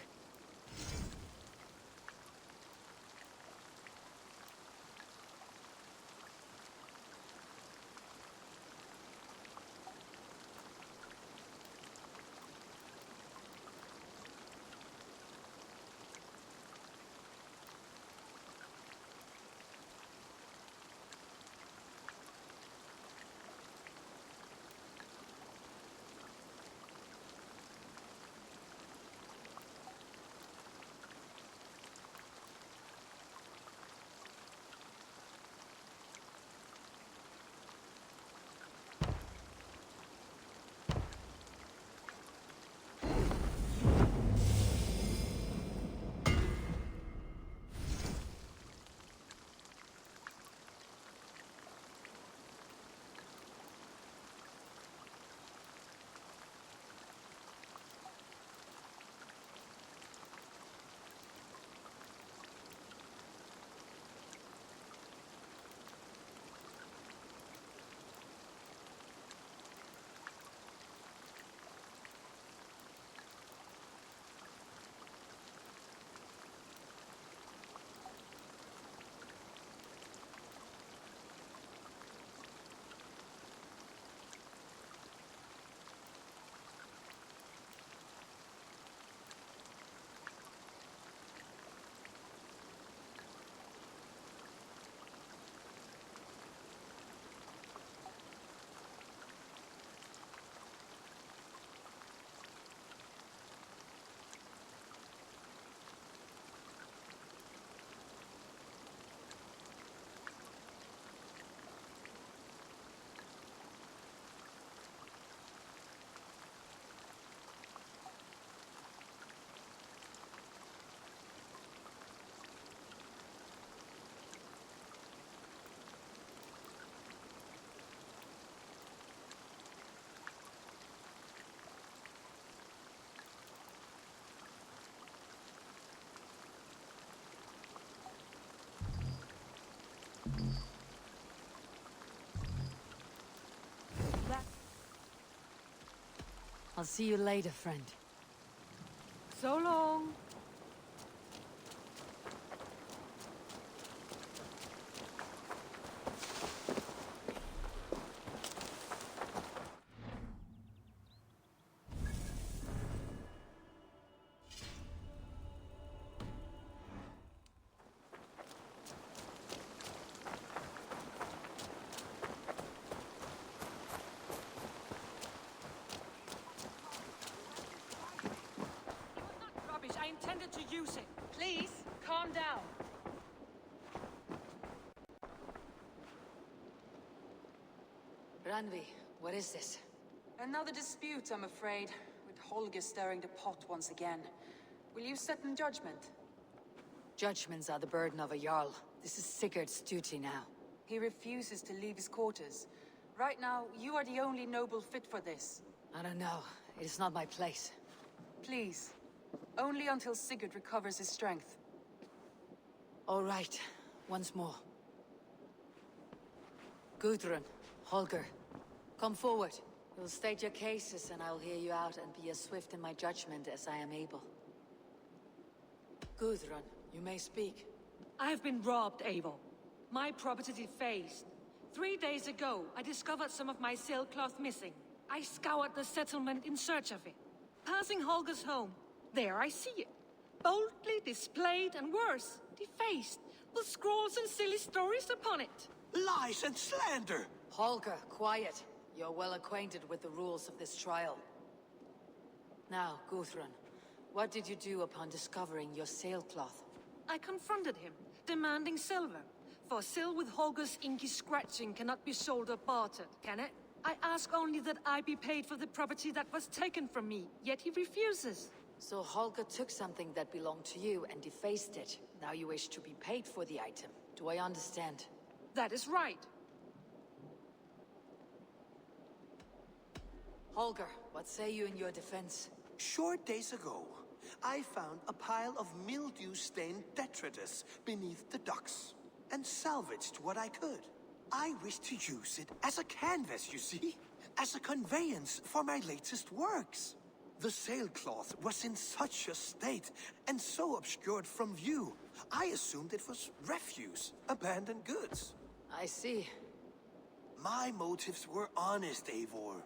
I'll see you later, friend. So long. I intended to use it. Please, calm down. Randvi, what is this? Another dispute, I'm afraid, with Holger stirring the pot once again. Will you sit in judgment? Judgments are the burden of a Jarl. This is Sigurd's duty now. He refuses to leave his quarters. Right now, you are the only noble fit for this. I don't know. It is not my place. Please. Only until Sigurd recovers his strength. All right. Once more. Gudrun, Holger, come forward. You will state your cases and I will hear you out and be as swift in my judgment as I am able. Gudrun, you may speak. I have been robbed, Eivor. My property defaced. 3 days ago, I discovered some of my sailcloth missing. I scoured the settlement in search of it. Passing Holger's home, there I see it. Boldly displayed and worse, defaced, with scrolls and silly stories upon it. Lies and slander! Holger, quiet. You're well acquainted with the rules of this trial. Now, Gudrun, what did you do upon discovering your sailcloth? I confronted him, demanding silver. For sil with Holger's inky scratching cannot be sold or bartered, can it? I ask only that I be paid for the property that was taken from me, yet he refuses. So Holger took something that belonged to you and defaced it. Now you wish to be paid for the item. Do I understand? That is right. Holger, what say you in your defense? Short days ago, I found a pile of mildew-stained detritus beneath the docks, and salvaged what I could. I wished to use it as a canvas, you see? As a conveyance for my latest works. The sailcloth was in such a state, and so obscured from view, I assumed it was refuse, abandoned goods. I see. My motives were honest, Eivor.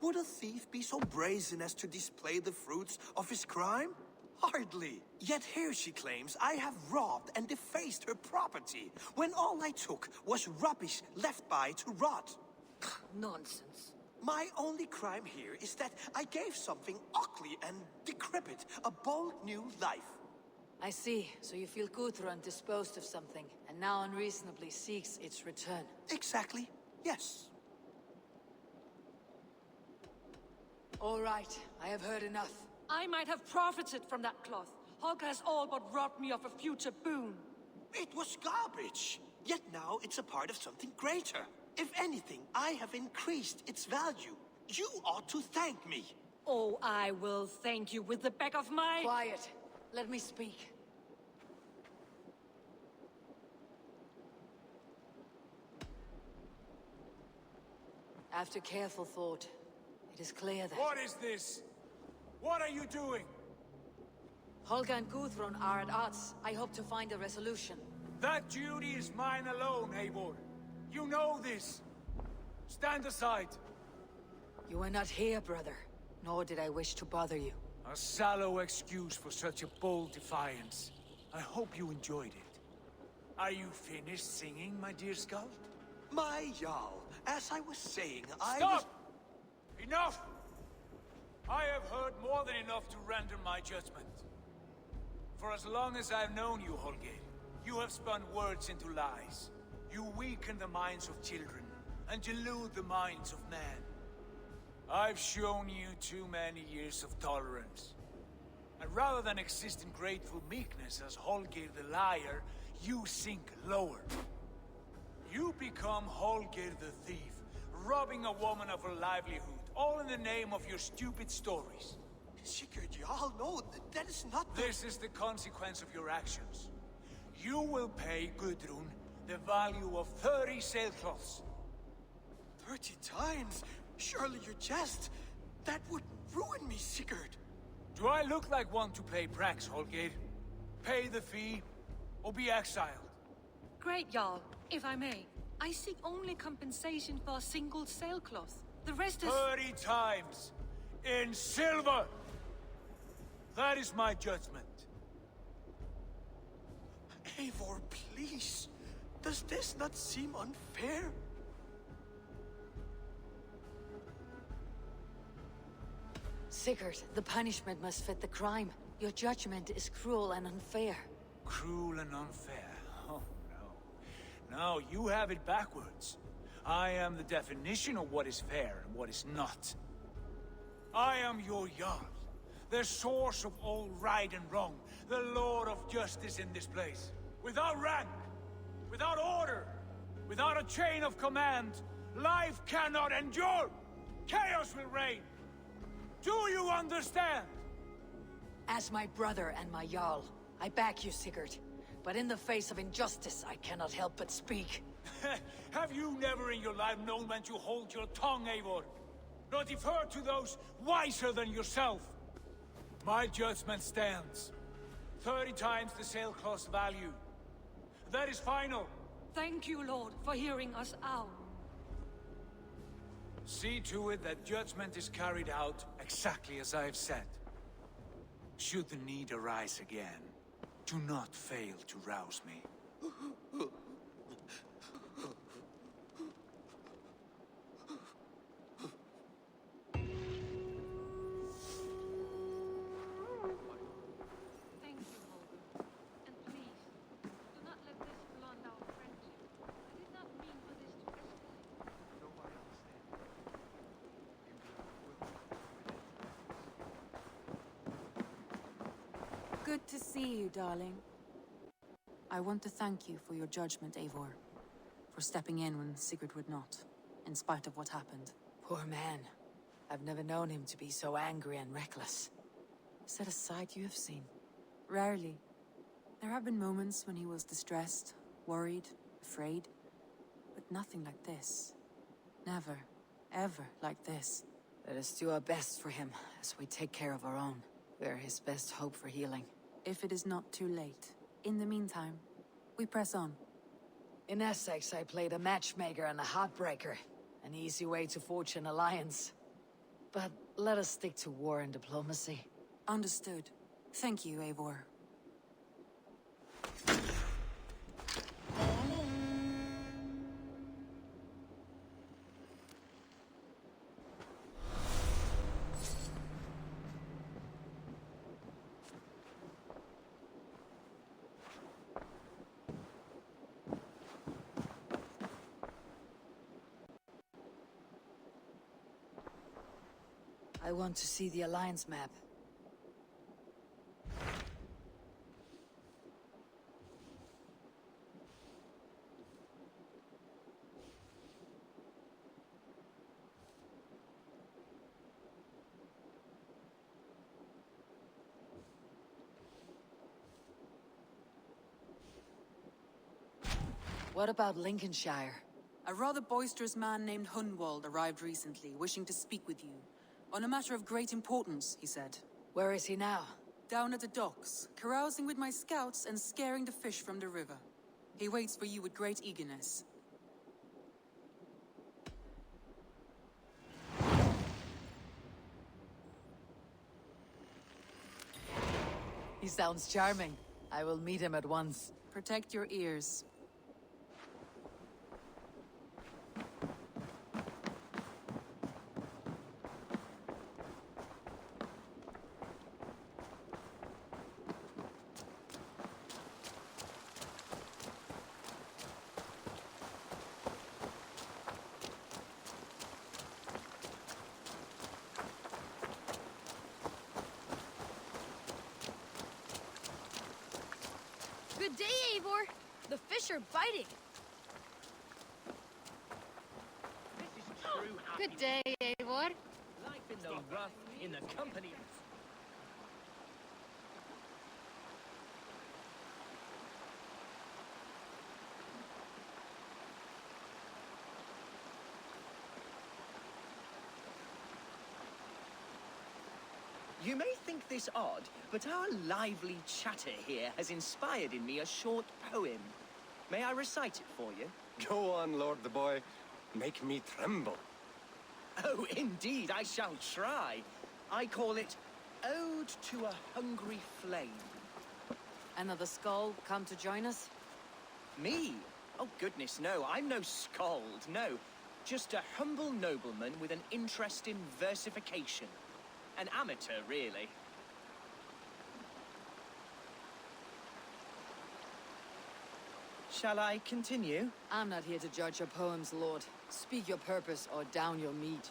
Would a thief be so brazen as to display the fruits of his crime? Hardly. Yet here she claims I have robbed and defaced her property, when all I took was rubbish left by to rot. Nonsense. My only crime here is that I gave something ugly and decrepit a bold new life. I see. So you feel Gudrun disposed of something, and now unreasonably seeks its return. Exactly. Yes. All right. I have heard enough. I might have profited from that cloth. Holger has all but robbed me of a future boon. It was garbage. Yet now it's a part of something greater. If anything, I have increased its value. You ought to thank me. Oh, I will thank you with the back of my... Quiet. Let me speak. After careful thought, it is clear that... What is this? What are you doing? Holger and Gudrun are at odds. I hope to find a resolution. That duty is mine alone, Eivor. You know this. Stand aside. You were not here, brother. Nor did I wish to bother you. A sallow excuse for such a bold defiance. I hope you enjoyed it. Are you finished singing, my dear Skald? My Jarl, as I was saying, Stop! Enough! I have heard more than enough to render my judgment. For as long as I've known you, Holger, you have spun words into lies. You weaken the minds of children, and delude the minds of men. I've shown you too many years of tolerance. And rather than exist in grateful meekness as Holger the liar, you sink lower. You become Holger the thief, robbing a woman of her livelihood, all in the name of your stupid stories. Sigurd, Jarl, no, that is not the... This is the consequence of your actions. You will pay Gudrun the value of 30 sailcloths. 30 times? Surely you jest. That would ruin me, Sigurd. Do I look like one to play pranks, Holgate? Pay the fee, or be exiled? Great, Jarl. If I may, I seek only compensation for a single sailcloth. The rest is... 30 times! In silver! That is my judgment. Eivor, please. Does this not seem unfair? Sigurd, the punishment must fit the crime. Your judgment is cruel and unfair. Cruel and unfair? Oh, no. No, you have it backwards. I am the definition of what is fair and what is not. I am your Jarl, the source of all right and wrong, the Lord of Justice in this place. Without rank, without order, without a chain of command, life cannot endure. Chaos will reign. Do you understand? As my brother and my Jarl, I back you, Sigurd. But in the face of injustice, I cannot help but speak. Have you never in your life known when to hold your tongue, Eivor? Nor defer to those wiser than yourself? My judgment stands. 30 times the sailcloth's value. That is final. Thank you, Lord, for hearing us out. See to it that judgment is carried out exactly as I have said. Should the need arise again, do not fail to rouse me. Thank you, Holger. And please, do not let this blunt our friendship. I did not mean for this to escalate. Good to see you, darling. I want to thank you for your judgment, Eivor. For stepping in when Sigurd would not, in spite of what happened. Poor man. I've never known him to be so angry and reckless. Is that a side you have seen? Rarely. There have been moments when he was distressed, worried, afraid. But nothing like this. Never, ever like this. Let us do our best for him, as we take care of our own. We are his best hope for healing. If it is not too late. In the meantime, we press on. In Essex, I played a matchmaker and a heartbreaker. An easy way to forge an alliance. But let us stick to war and diplomacy. Understood. Thank you, Eivor. I want to see the Alliance map. What about Lincolnshire? A rather boisterous man named Hunwald arrived recently, wishing to speak with you. On a matter of great importance, he said. Where is he now? Down at the docks, carousing with my scouts and scaring the fish from the river. He waits for you with great eagerness. He sounds charming. I will meet him at once. Protect your ears. Good day, Eivor. The fish are biting. This is true happiness. Good day, Eivor. Life in the rough, in the company of... You may think this odd, but our lively chatter here has inspired in me a short poem. May I recite it for you? Go on, Lord the Boy. Make me tremble. Oh, indeed, I shall try. I call it Ode to a Hungry Flame. Another skull come to join us? Me? Oh, goodness, no. I'm no skald, no. Just a humble nobleman with an interest in versification. An amateur, really. Shall I continue? I'm not here to judge your poems, Lord. Speak your purpose or down your meat.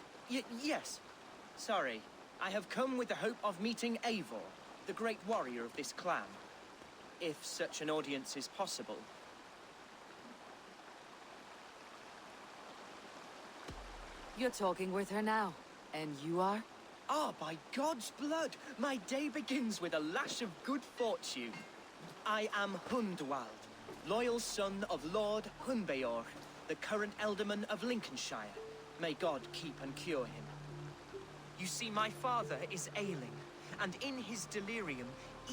Yes. Sorry. I have come with the hope of meeting Eivor, the great warrior of this clan. If such an audience is possible. You're talking with her now. And you are? Ah, by God's blood! My day begins with a lash of good fortune. I am Hundwald, loyal son of Lord Hunbeor, the current Elderman of Lincolnshire. May God keep and cure him. You see, my father is ailing, and in his delirium,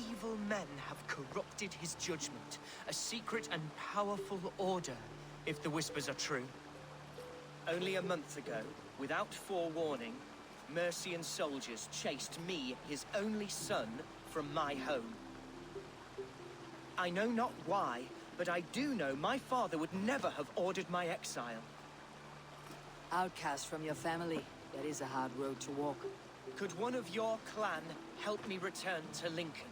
evil men have corrupted his judgment. A secret and powerful order, if the whispers are true. Only a month ago, without forewarning, Mercian soldiers chased me, his only son, from my home. I know not why, but I do know my father would never have ordered my exile. Outcast from your family. That is a hard road to walk. Could one of your clan help me return to Lincoln?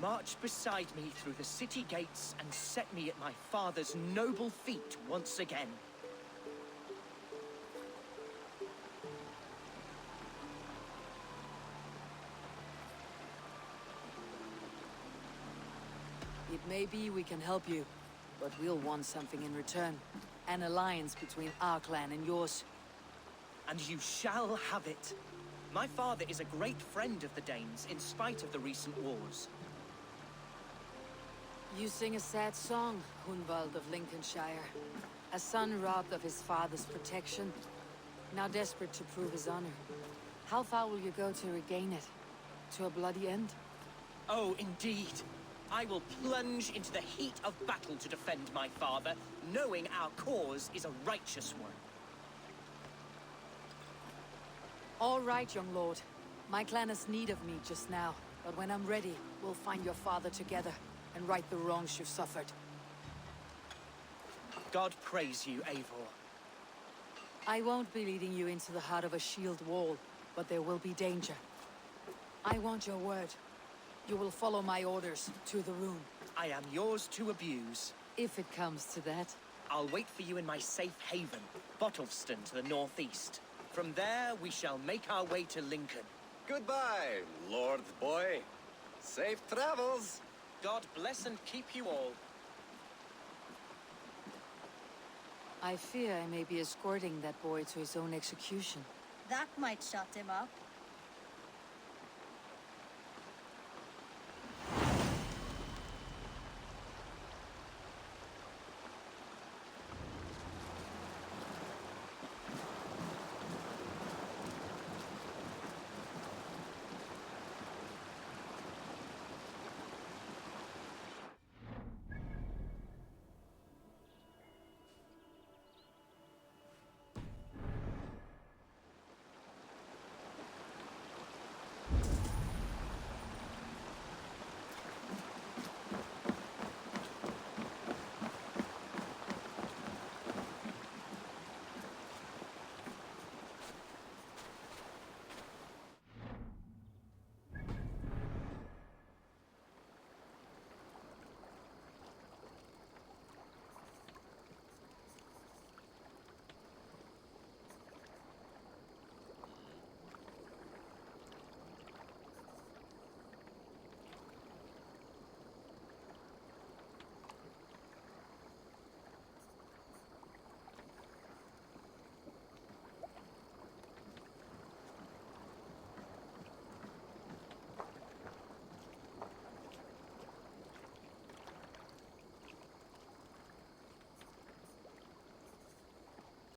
March beside me through the city gates and set me at my father's noble feet once again. It may be we can help you, but we'll want something in return. An alliance between our clan and yours. And you shall have it. My father is a great friend of the Danes, in spite of the recent wars. You sing a sad song, Hunwald of Lincolnshire. A son robbed of his father's protection, now desperate to prove his honor. How far will you go to regain it? To a bloody end? Oh, indeed. I will plunge into the heat of battle to defend my father, knowing our cause is a righteous one. All right, young lord. My clan has need of me just now, but when I'm ready, we'll find your father together and right the wrongs you've suffered. God praise you, Eivor. I won't be leading you into the heart of a shield wall, but there will be danger. I want your word. You will follow my orders to the room. I am yours to abuse. If it comes to that. I'll wait for you in my safe haven, Bottleston to the northeast. From there, we shall make our way to Lincoln. Goodbye, Lord Boy. Safe travels. God bless and keep you all. I fear I may be escorting that boy to his own execution. That might shut him up.